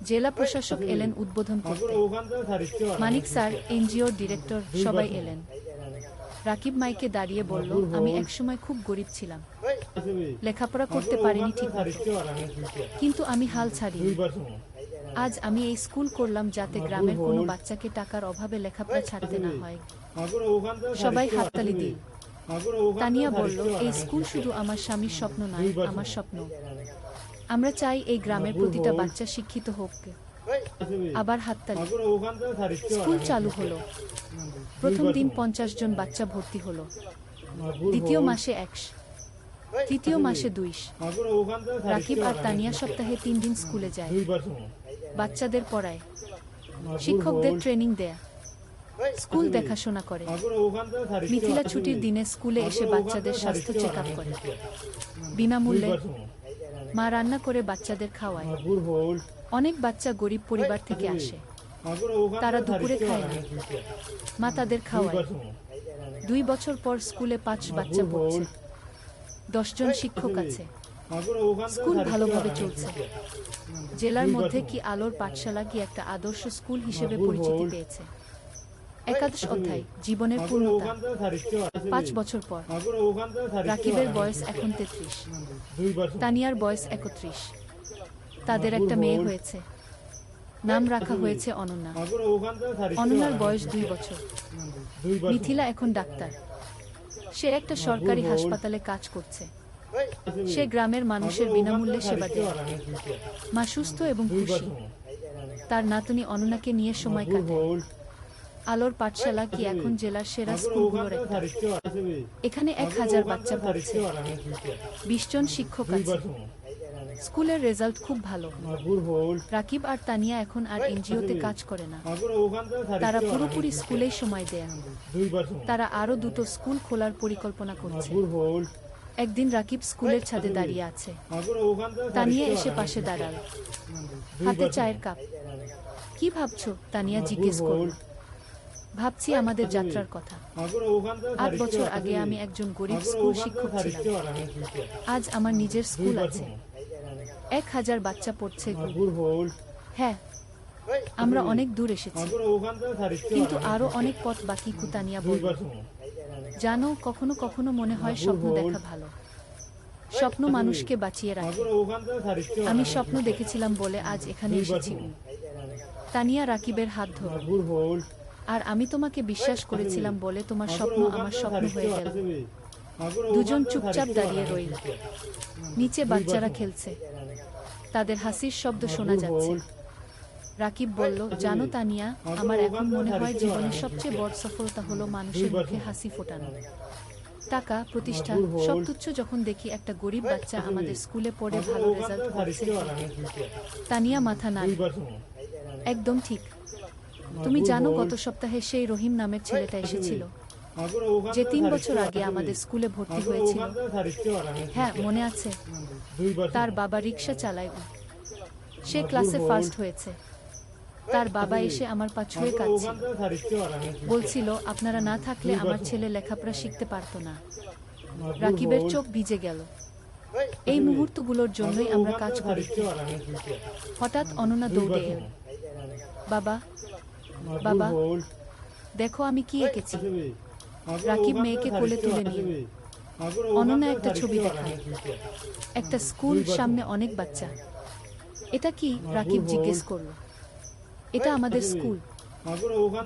জেলা প্রশাসক এলেন উদ্বোধন করতে। মানিক স্যার, এনজিওর ডিরেক্টর, সবাই এলেন। রাকিব মাইকে দাঁড়িয়ে বলল, আমি একসময় খুব গরিব ছিলাম, লেখাপড়া করতে পারিনি ঠিক মতো, কিন্তু আমি হাল ছাড়িনি। আজ আমি এই স্কুল করলাম যাতে গ্রামের কোনো বাচ্চাকে টাকার অভাবে লেখাপড়া ছাড়তে না হয়। সবাই হাততালি দিল। তানিয়া বলল, এই স্কুল শুধু আমার স্বামীর স্বপ্ন নয়, আমার স্বপ্ন। আমরা চাই এই গ্রামের প্রতিটা বাচ্চা শিক্ষিত হোক, আবার হাততালি। স্কুল চালু হলো। প্রথম দিন 50 জন বাচ্চা ভর্তি হলো। দ্বিতীয় মাসে 100, তৃতীয় মাসে 200। রাকিব আর তানিয়া সপ্তাহে 3 দিন স্কুলে যায়। বাচ্চাদের পড়ায়, শিক্ষকদের ট্রেনিং দেয়া, স্কুল দেখাশোনা করে। মিথিলা ছুটির দিনে স্কুলে এসে বাচ্চাদের স্বাস্থ্য চেক আপ করে বিনামূল্যে। মা রান্না করে বাচ্চাদের খাওয়ায়। অনেক বাচ্চা গরিব পরিবার থেকে আসে, তারা দুপুরে খায় না, মা তাদের খাওয়ায়। 2 বছর পর স্কুলে 5 বাচ্চা পড়ছে, 10 জন শিক্ষক আছে। স্কুল ভালোভাবে চলছে। জেলার মধ্যে কি আলোর পাঠশালা কি একটা আদর্শ স্কুল হিসেবে পরিচিতি পেয়েছে। একাদশ অধ্যায়, জীবনের পূর্ণতা। 5 বছর পর রাকিবের বয়স এখন 33, তানিয়ার বয়স 31। তাদের একটা মেয়ে হয়েছে, নাম রাখা হয়েছে অনন্যা। অনন্যার বয়স 2 বছর। মিথিলা এখন ডাক্তার, সে একটা সরকারি হাসপাতালে কাজ করছে। সে গ্রামের মানুষের বিনামূল্যে সেবা দেয়। মা সুস্থ এবং খুশি। তার নাতনি অনন্যাকে নিয়ে সময় কাটায়। আলোর পাঠশালা কি এখন জেলার সেরা স্কুলগুলোর একটা। এখানে 1000 বাচ্চা পড়ছে, 20 জন শিক্ষক আছে। স্কুলের রেজাল্ট খুব ভালো। রাকিব আর তানিয়া এখন আর এনজিওতে কাজ করে না, তারা পুরোপুরি স্কুলেই সময় দেয়। তারা আরো 2টো স্কুল খোলার পরিকল্পনা করছে। একদিন রাকিব স্কুলের ছাদে দাঁড়িয়ে আছে। তানিয়া এসে পাশে দাঁড়াল, হাতে চায়ের কাপ। কি ভাবছো? তানিয়া জিজ্ঞেস করল। ভাবছি আমাদের যাত্রার কথা। 8 বছর আগে আমি একজন গরিব স্কুল শিক্ষক ছিলাম, আজ আমার নিজের স্কুল আছে। 1000 বাচ্চা পড়ছে। হ্যাঁ, আমরা অনেক দূর এসেছি, কিন্তু আরো অনেক পথ বাকি। তানিয়া বলল, জানো, কখনো কখনো মনে হয় স্বপ্ন দেখা ভালো। স্বপ্ন মানুষকে বাঁচিয়ে রাখে। আমি স্বপ্ন দেখেছিলাম বলে আজ এখানে এসেছি। তানিয়া রাকিবের হাত ধরল। আর আমি তোমাকে বিশ্বাস করেছিলাম বলে তোমার স্বপ্ন আমার স্বপ্ন হয়ে গেল। দুজন চুপচাপ দাঁড়িয়ে রইল। নিচে বাচ্চারা খেলছে, তাদের হাসির শব্দ শোনা যাচ্ছে। রাকিব বলল, জানো তানিয়া, আমার এখন মনে হয় জীবনের সবচেয়ে বড় সফলতা হলো মানুষের মুখে হাসি ফোটানো। টাকা, প্রতিষ্ঠা সব তুচ্ছ যখন দেখি একটা গরিব বাচ্চা আমাদের স্কুলে পড়ে ভালো রেজাল্ট করছে। তানিয়া মাথা নাড়ে। একদম ঠিক। তুমি জানো, গত সপ্তাহে সেই রহিম নামের ছেলেটা এসেছিল, যে 3 বছর আগে আমাদের স্কুলে ভর্তি হয়েছিল। হ্যাঁ, মনে আছে। তার বাবা রিক্সা চালায়। সে ক্লাসে ফার্স্ট হয়েছে। তার বাবা এসে আমার পা ছুঁয়ে কাঁদছিল, বলছিল আপনারা না থাকলে আমার ছেলে লেখাপড়া শিখতে পারত না। রাকিবের চোখ ভিজে গেল। এই মুহূর্তগুলোর জন্যই আমরা কাজ করি। হঠাৎ অনন্যা দৌড়ে এল। বাবা, বাবা, দেখো আমি কি এঁকেছি। রাকিব মেয়েকে কোলে তুলে নিয়ে অনন্যা একটা ছবি দেখায়। একটা স্কুল, সামনে অনেক বাচ্চা। এটা কি? রাকিব জিজ্ঞেস করলো। এটা আমাদের স্কুল।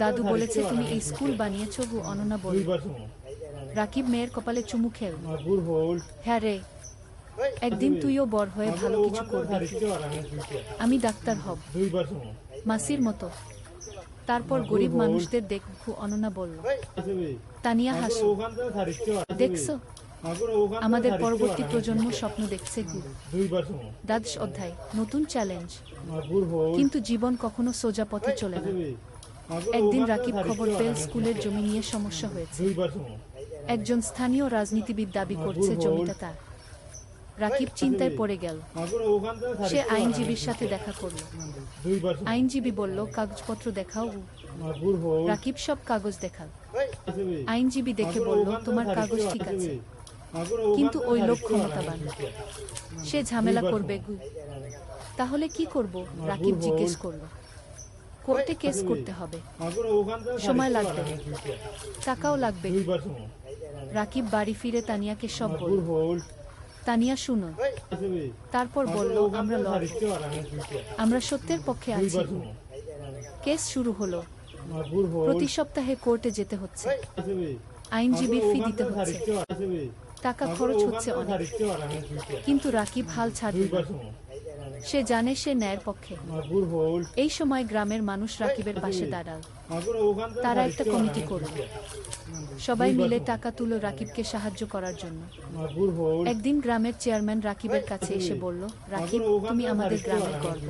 দাদু বলেছে তুমি এই স্কুল বানিয়েছো গো, অনন্যা বলল। রাকিব মেয়ের কপালে চুমু খেল। হ্যাঁ রে, একদিন তুইও বড় হয়ে ভালো কিছু করবি। আমি ডাক্তার হব, মাসির মতো। তারপর গরিব মানুষদের দেখবো, অনন্যা বলল। তানিয়া হাসল। দেখছো, আমাদের পরবর্তী প্রজন্ম স্বপ্ন দেখছে। দ্বাদশ অধ্যায়, নতুন চ্যালেঞ্জ। কিন্তু জীবন কখনো সোজা পথে চলে না। একদিন রাকিব খবর পেল স্কুলের জমি নিয়ে সমস্যা হয়েছে। একজন স্থানীয় রাজনীতিবিদ দাবি করছে জমিটা তার। রাকিব চিন্তায় পড়ে গেল। সে আইনজীবীর সাথে দেখা করল। আইনজীবী বলল, কাগজপত্র দেখাও। রাকিব সব কাগজ দেখাল। আইনজীবী দেখে বলল, তোমার কাগজ ঠিক আছে, কিন্তু ওই লোক ক্ষমতাবান, সে ঝামেলা করবে। তাহলে কি করব? রাকিব জিজ্ঞেস করল। কোর্টে কেস করতে হবে, সময় লাগবে, টাকাও লাগবে। রাকিব বাড়ি ফিরে তানিয়াকে সব বলল। তানিয়া শুনো। তারপর বলল, আমরা লড়ব, আমরা সত্যের পক্ষে আছি। কেস শুরু হলো। প্রতি সপ্তাহে কোর্টে যেতে হচ্ছে, আইনজীবীর ফি দিতে হচ্ছে, টাকা খরচ হচ্ছে অনেক। কিন্তু রাকিব হাল ছাড়ল না। সে জানে সে ন্যায়ের পক্ষে। এই সময় গ্রামের মানুষ রাকিবের পাশে দাঁড়াল। তারা একটা কমিটি করল। সবাই মিলে টাকা তুলো রাকিবকে সাহায্য করার জন্য। একদিন গ্রামের চেয়ারম্যান রাকিবের কাছে এসে বলল, রাকিব, তুমি আমাদের গ্রামের গর্ব।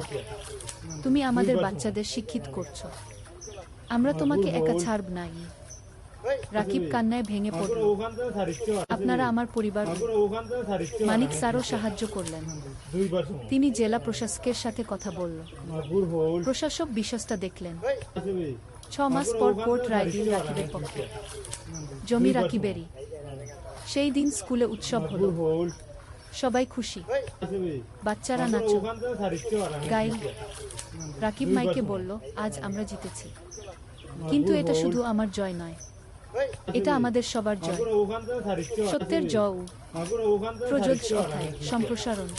তুমি আমাদের বাচ্চাদের শিক্ষিত করছো। আমরা তোমাকে একা ছাড়ব না। রাকিব কান্নায় ভেঙে পড়ল। আপনারা আমার পরিবার। মানিক স্যারও সাহায্য করলেন। তিনি জেলা প্রশাসকের সাথে কথা বলল। প্রশাসক বিষয়টা দেখলেন। 6 মাস পর কোর্ট রায় দিল রাকিবের পক্ষে। জমি রাকিবেরই। সেই দিন স্কুলে উৎসব হলো। সবাই খুশি। বাচ্চারা নাচল, গাইল। রাকিব মাইকে বলল, আজ আমরা জিতেছি। কিন্তু এটা শুধু আমার জয় নয়, এটা আমাদের সবার জয়। সত্যের জয়। প্রযোজ্য অধ্যায় সম্প্রসারণ।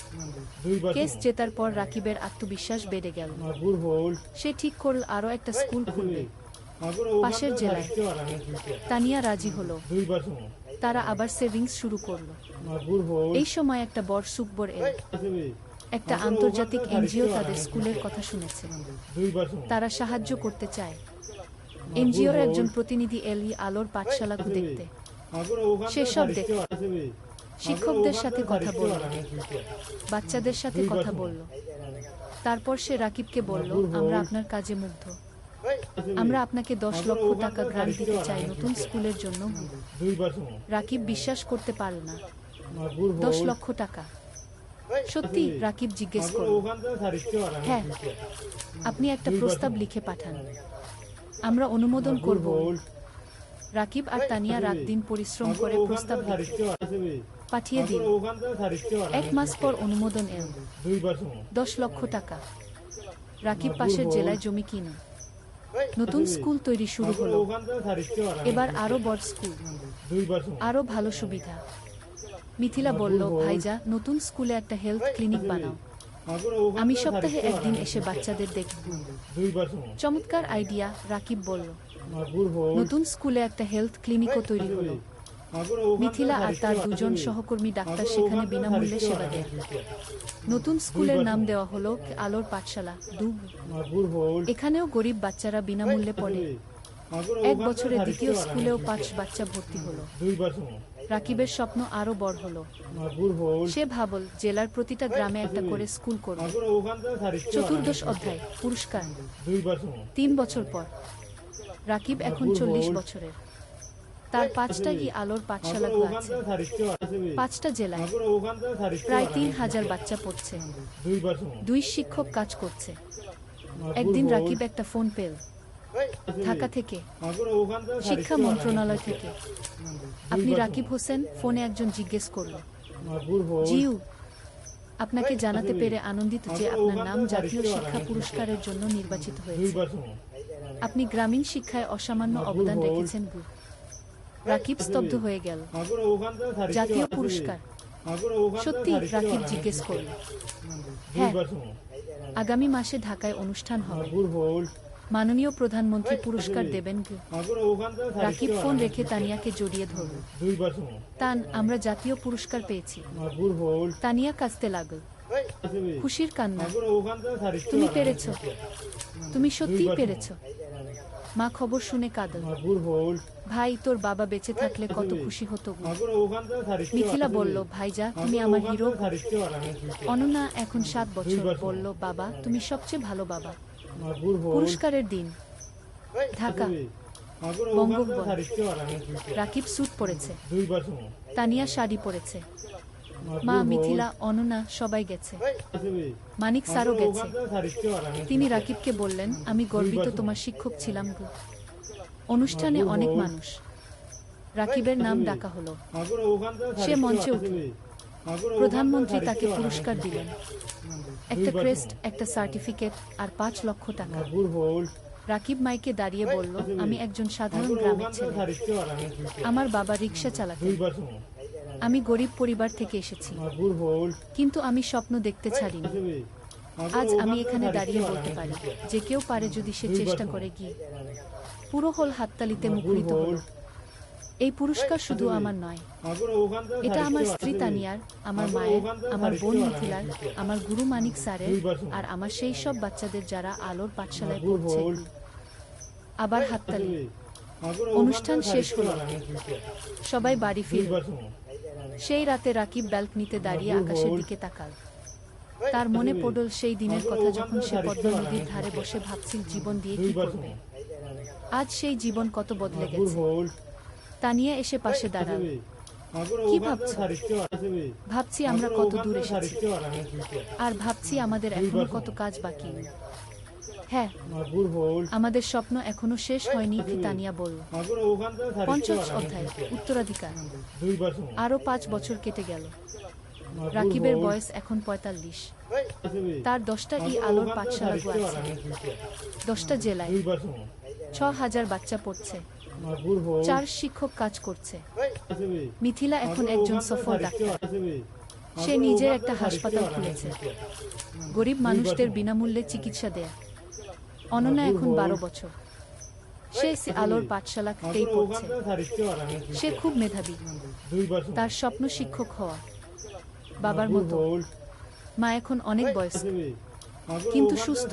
কেস জেতার পর রাকিবের আত্মবিশ্বাস বেড়ে গেল। সে ঠিক করল আরও একটা স্কুল খুলবে পাশের জেলায়। তানিয়া রাজি হলো। তারা আবার সেভিংস শুরু করলো। এই সময় একটা বড় সুখবর এল। একটা আন্তর্জাতিক এনজিও তাদের স্কুলের কথা শুনেছে। তারা সাহায্য করতে চায়। এনজিওর একজন প্রতিনিধি এলি আলোর পাঠশালাকে দেখতে। সে সব দেখল। শিক্ষকদের সাথে কথা বলল, বাচ্চাদের সাথে কথা বলল। তারপর সে রাকিবকে বলল, আমরা আপনার কাজে মুগ্ধ। আমরা আপনাকে 10 লক্ষ টাকা গ্রান্ট দিতে চাই নতুন স্কুলের জন্য। রাকিব বিশ্বাস করতে পারল না। 10 লক্ষ টাকা? সত্যি? রাকিব জিজ্ঞেস করল। হ্যাঁ। আপনি একটা প্রস্তাব লিখে পাঠান, আমরা অনুমোদন করব। রাকিব আর তানিয়া রাত দিন পরিশ্রম করে প্রস্তাব লিখে পাঠিয়ে দিল। 1 মাস পর অনুমোদন এল। 10 লক্ষ টাকা। রাকিব পাশের জেলায় জমি কিনে নতুন স্কুল তৈরি শুরু হলো। এবার আরো বড় স্কুল, আরো ভালো সুবিধা। মিথিলা বলল, ভাইজা, নতুন স্কুলে একটা হেলথ ক্লিনিক বানাও। আমি সপ্তাহে একদিন এসে বাচ্চাদের দেখব। চমৎকার আইডিয়া, রাকিব বলল। নতুন স্কুলে একটা হেলথ ক্লিনিকও তৈরি হলো। মিথিলা আর তার 2 জন সহকর্মী ডাক্তার সেখানে বিনামূল্যে সেবা দেয়। নতুন স্কুলের নাম দেওয়া হলো আলোর পাঠশালা, দুব। এখানেও গরিব বাচ্চারা বিনামূল্যে পড়ে। 1 বছরে দ্বিতীয় স্কুলেও 5 বাচ্চা ভর্তি হলো। রাকিবের স্বপ্ন আরো বড় হলো। সে ভাবল জেলার প্রতিটা গ্রামে একটা করে স্কুল করবে। চতুর্দশ অধ্যায় পুরস্কার। 3 বছর পর রাকিব এখন 40 বছরের। তার 5টা আলোর পাঠশালা আছে, 5টা জেলায়। প্রায় 3000 বাচ্চা পড়ছে। 2 শিক্ষক কাজ করছে। একদিন রাকিব একটা ফোন পেল ঢাকা থেকে, শিক্ষা মন্ত্রণালয় থেকে। আপনি রাকিব হোসেন? ফোনে একজন জিজ্ঞেস করল। জিউ, আপনাকে জানাতে পেরে আনন্দিত যে আপনার নাম জাতীয় শিক্ষা পুরস্কারের জন্য নির্বাচিত হয়েছে। আপনি গ্রামীণ শিক্ষায় অসামান্য অবদান রেখেছেন। রাকিব স্তব্ধ হয়ে গেল। জাতীয় পুরস্কার? সত্যি? রাকিব জিজ্ঞেস করল। হ্যাঁ, আগামী মাসে ঢাকায় অনুষ্ঠান হবে। মাননীয় প্রধানমন্ত্রী পুরস্কার দেবেন। রাকিব ফোন রেখে তানিয়াকে জড়িয়ে ধরল। তান, আমরা জাতীয় পুরস্কার পেয়েছি। তানিয়া কাঁদতে লাগল। খুশির কান্না। তুমি পেরেছ, তুমি সত্যিই পেরেছ। মা খবর শুনে কাঁদল। ভাই, তোর বাবা বেঁচে থাকলে কত খুশি হতো। মিথিলা বলল, ভাইজা, তুমি আমার হিরো। অনন্যা এখন 7 বছর বলল, বাবা, তুমি সবচেয়ে ভালো বাবা। পুরস্কারের দিন, ঢাকা, বঙ্গভবন। রাকিব স্যুট পরেছে, তানিয়া শাড়ি পরেছে। মা, মিথিলা, অনন্যা সবাই গেছে। মানিক স্যারও গেছে। তিনি রাকিবকে বললেন, আমি গর্বিত তোমার শিক্ষক ছিলাম। অনুষ্ঠানে অনেক মানুষ। রাকিবের নাম ডাকা হলো। সে মঞ্চে উঠল। প্রধানমন্ত্রী তাকে পুরস্কার দিলেন। একটা ক্রেস্ট, একটা সার্টিফিকেট আর 5 লক্ষ টাকা। রাকিব মাইকে দাঁড়িয়ে বলল, আমি একজন সাধারণ গ্রামের ছেলে। আমার বাবা রিক্সা চালাতেন। আমি গরিব পরিবার থেকে এসেছি, কিন্তু আমি স্বপ্ন দেখতে ছাড়িনি। আজ আমি এখানে দাঁড়িয়ে বলতে পারি যে কেউ পারে যদি সে চেষ্টা করে। গিয়ে পুরো হল হাততালিতে মুখরিত হল। এই পুরস্কার শুধু আমার নয়, এটা আমার স্ত্রী তানিয়ার, আমার মায়ের, আমার বোন মিথিলার, আমার গুরু মানিক স্যারের, আর আমার সেই সব বাচ্চাদের যারা আলোর পাঠশালায় পড়ছে। আবার হাততালি। অনুষ্ঠান শেষ হলো, সবাই বাড়ি ফিরল। সেই রাতে রাকিব ব্যালকনিতে দাঁড়িয়ে আকাশের দিকে তাকাল। তার মনে পড়ল সেই দিনের কথা যখন সে পদ্মা নদীর ধারে বসে ভাবছিল জীবন দিয়ে কি করবে। আজ সেই জীবন কত বদলে গেছে। তানিয়া এসে পাশে দাঁড়াল। কি ভাবছো? ভাবছি আমরা কত দূর এসেছি, আর ভাবছি আমাদের এখনো কত কাজ বাকি। হ্যাঁ, আমাদের স্বপ্ন এখনো শেষ হয়নি, তানিয়া বলল। ৫০ অধ্যায়, উত্তরাধিকার। আরো ৫ বছর কেটে গেল। রাকিবের বয়স এখন ৪৫। তার ১০টা আলোর পাঠশালা আছে, ১০টা জেলায়, ৬,০০০ বাচ্চা পড়ছে, ৪ শিক্ষক কাজ করছে। মিথিলা এখন একজন সফল ডাক্তার। সে নিজের একটা হাসপাতাল খুলেছে, গরিব মানুষদের বিনামূল্যে চিকিৎসা দেয়। অনন্যা এখন ১২ বছর। সে আলোর পাঠশালাতেই পড়ছে। সে খুব মেধাবী। তার স্বপ্ন শিক্ষক হওয়া, বাবার মতো। মা এখন অনেক বয়স্ক, কিন্তু সুস্থ।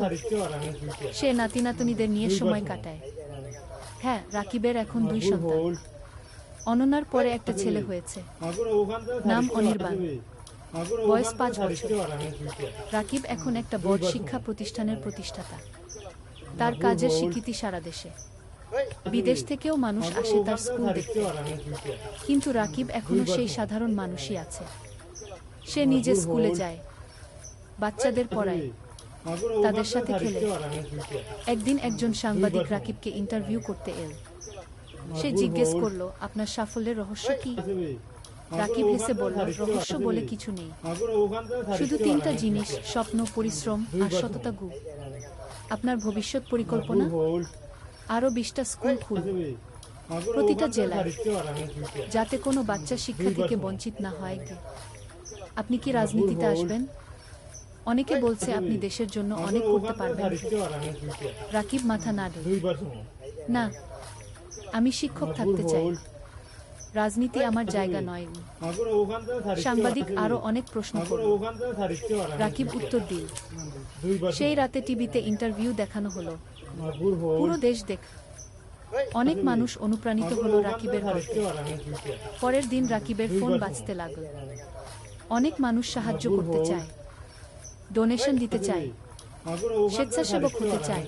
সে নাতি নাতনিদের নিয়ে সময় কাটায়। হ্যাঁ, রাকিবের এখন ২ সন্তান। অনন্যার পরে একটা ছেলে হয়েছে, নাম অনির্বাণ, বয়স ৫ বছর। রাকিব এখন একটা বড় শিক্ষা প্রতিষ্ঠানের প্রতিষ্ঠাতা। তার কাজের স্বীকৃতি সারা দেশে, বিদেশ থেকেও মানুষ আসে তার স্কুল দেখতে। কিন্তু রাকিব এখনো সেই সাধারণ মানুষই আছে। সে নিজে স্কুলে যায়, বাচ্চাদের পড়ায়, তাদের সাথে খেলে। একদিন একজন সাংবাদিক রাকিবকে ইন্টারভিউ করতে এল। সে জিজ্ঞেস করলো, আপনার সাফল্যের রহস্য কি? রাকিব হেসে বলল, রহস্য বলে কিছু নেই, শুধু ৩টা জিনিস: স্বপ্ন, পরিশ্রম আর সততা। আপনার ভবিষ্যৎ পরিকল্পনা? আরো ২০টা স্কুল খুলব, প্রতিটা জেলায়, যাতে কোনো বাচ্চা শিক্ষা থেকে বঞ্চিত না হয়। আপনি কি রাজনীতিতে আসবেন? অনেকে বলছে আপনি দেশের জন্য অনেক করতে পারবেন। রাকিব মাথা নাড়ল। না, আমি শিক্ষক থাকতে চাই, রাজনীতি আমার জায়গা নয়। সাংবাদিক আরো অনেক প্রশ্ন করল। রাকিব উত্তর দিল। সেই রাতে টিভিতে ইন্টারভিউ দেখানো হলো, পুরো দেশ দেখ। অনেক মানুষ অনুপ্রাণিত হলো রাকিবের গল্পে। পরের দিন রাকিবের ফোন বাজতে লাগল। অনেক মানুষ সাহায্য করতে চায়, ডোনেশন দিতে চায়, স্বেচ্ছাসেবক হতে চায়।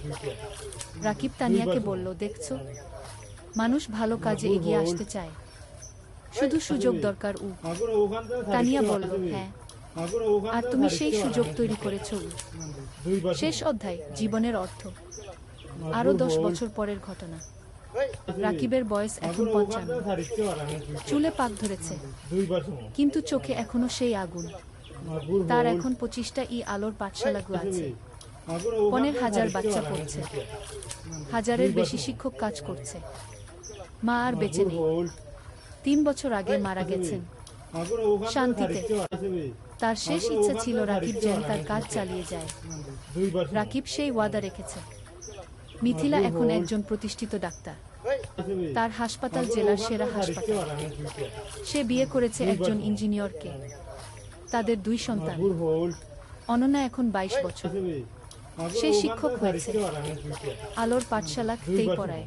রাকিব তানিয়াকে বলল, দেখছো, মানুষ ভালো কাজে এগিয়ে আসতে চায়, শুধু সুযোগ দরকার। তানিয়া বলল, হ্যাঁ, আর তুমি সেই সুযোগ তৈরি করেছো। শেষ অধ্যায়, জীবনের অর্থ। আরো ১০ বছর পরের ঘটনা। রাকিবের বয়স এখন ৫৫। চুলে পাক ধরেছে, কিন্তু চোখে এখনো সেই আগুন। তার এখন ২৫টা আলোর পাঠশালা আছে, ১৫,০০০ বাচ্চা পড়ছে, ১,০০০-এর বেশি শিক্ষক কাজ করছে। মা আর বেঁচে নেই, ৩ বছর আগে মারা গেছেন শান্তিতে। তার শেষ ইচ্ছা ছিল রাকিব যেন তার কাজ চালিয়ে যায়। রাকিব সেই ওয়াদা রেখেছে। মিথিলা এখন একজন প্রতিষ্ঠিত ডাক্তার, তার হাসপাতাল জেলার সেরা হাসপাতাল। সে বিয়ে করেছে একজন ইঞ্জিনিয়রকে, তাদের ২ সন্তান। অনন্যা এখন ২২ বছর। সে শিক্ষক হয়েছে, আলোর পাঠশালাতেই পড়ায়।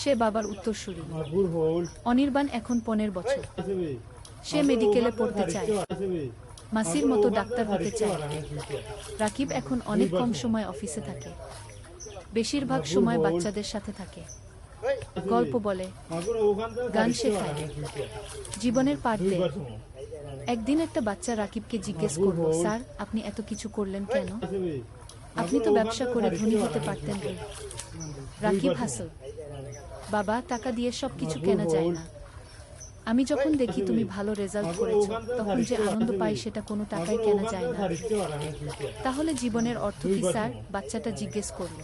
সে বাবার উত্তরসূরি। অনির্বাণ এখন ১৫ বছর। সে মেডিকেলে পড়তে চায়, মাসির মতো ডাক্তার হতে চায়। রাকিব এখন অনেক কম সময় অফিসে থাকে, বেশিরভাগ সময় বাচ্চাদের সাথে থাকে, গল্প বলে, গান শেখায়, জীবনের পাঠ দেয়। একদিন একটা বাচ্চা রাকিবকে জিজ্ঞেস করল, স্যার, আপনি এত কিছু করলেন কেন? আপনি তো ব্যবসা করে ধনী হতে পারতেন। রাকিব হাসল, বাবা, টাকা দিয়ে সব কিছু কেনা যায় না। আমি যখন দেখি তুমি ভালো রেজাল্ট করেছো, তখন যে আনন্দ পাই সেটা কোনো টাকায় কেনা যায় না। তাহলে জীবনের অর্থ কি, স্যার? বাচ্চাটা জিজ্ঞেস করল।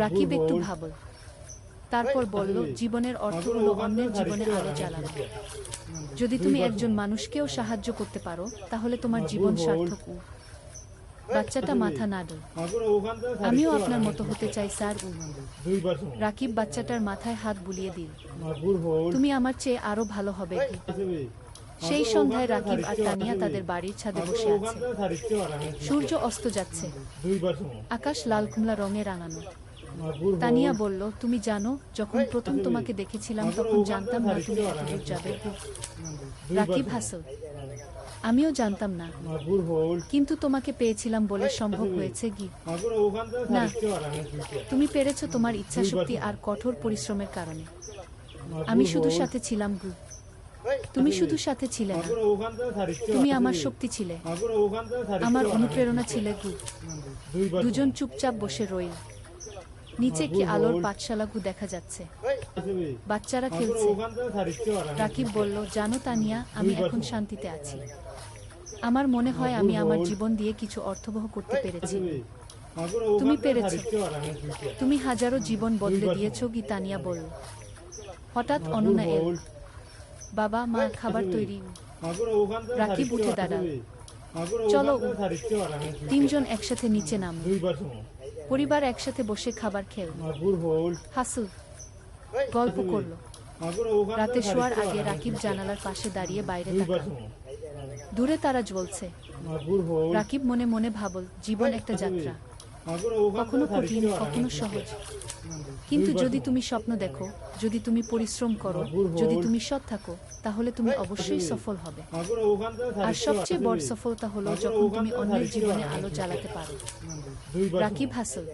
রাকিব একটু ভাবল, তারপর বলল, জীবনের অর্থ হলো অন্যের জীবনে আলো জ্বালানো। যদি তুমি একজন মানুষকেও সাহায্য করতে পারো, তাহলে তোমার জীবন সার্থক। বাচ্চাটা মাথা নাড়ল। আমিও আপনার মতো হতে চাই স্যার। রাকিব বাচ্চাটার মাথায় হাত বুলিয়ে দিল। তুমি আমার চেয়ে আরো ভালো হবে। সেই সন্ধ্যায় রাকিব আর তানিয়া তাদের বাড়ির ছাদে বসে আছে। সূর্য অস্ত যাচ্ছে, আকাশ লাল কুমলা রঙে রাঙানো। তানিয়া বলল, তুমি জানো, যখন প্রথম তোমাকে দেখেছিলাম তখন জানতাম না তুমি এতদূর যাবে। রাকিব হাসল। আমিও জানতাম না, কিন্তু তোমাকে পেয়েছিলাম বলে সম্ভব হয়েছে। না, তুমি পেরেছো তোমার ইচ্ছাশক্তি আর কঠোর পরিশ্রমের কারণে। আমি শুধু সাথে ছিলাম। তুমি শুধু সাথে ছিলে না, তুমি আমার শক্তি ছিলে, আমার অনুপ্রেরণা ছিলে। দুজন চুপচাপ বসে রইল। নিচে কি আলোর পাঠশালা দেখা যাচ্ছে, বাচ্চারা খেলছে। রাকিব বলল, জানো তানিয়া, আমি এখন শান্তিতে আছি। আমার মনে হয় আমি আমার জীবন দিয়ে কিছু অর্থবহ করতে পেরেছি। তুমি পেরেছো, তুমি হাজারো জীবন বদলে দিয়েছো। তানিয়া বলল। হঠাৎ অনন্যা এল। বাবা, মা, খাবার তৈরি। রাকিব উঠে দাঁড়াল। চলো। তিনজন একসাথে নিচে নামল। পরিবার একসাথে বসে খাবার খেল, হাসল, গল্প করল। রাতে শোয়ার আগে রাকিব জানালার পাশে দাঁড়িয়ে বাইরে তাকাল। দূরে তারা জ্বলছে। রাকিব মনে মনে ভাবল, জীবন একটা যাত্রা, কখনো কঠিন, কখনো সহজ। কিন্তু যদি তুমি স্বপ্ন দেখো, যদি তুমি পরিশ্রম করো, যদি তুমি সৎ থাকো, তাহলে তুমি অবশ্যই সফল হবে। আর সবচেয়ে বড় সফলতা হলো যখন তুমি অন্যের জীবনে আলো জ্বালাতে পারো। রাকিব হাসল।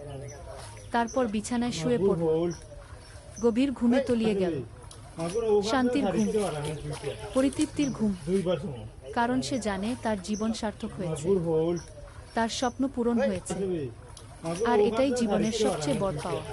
তারপর বিছানায় শুয়ে পড়ল। গভীর ঘুমে তলিয়ে গেল। শান্তির ঘুম, পরিতৃপ্তির ঘুম। কারণ সে জানে তার জীবন সার্থক হয়েছে, তার স্বপ্ন পূরণ হয়েছে। আর এটাই জীবনের সবচেয়ে বড় পাওয়া।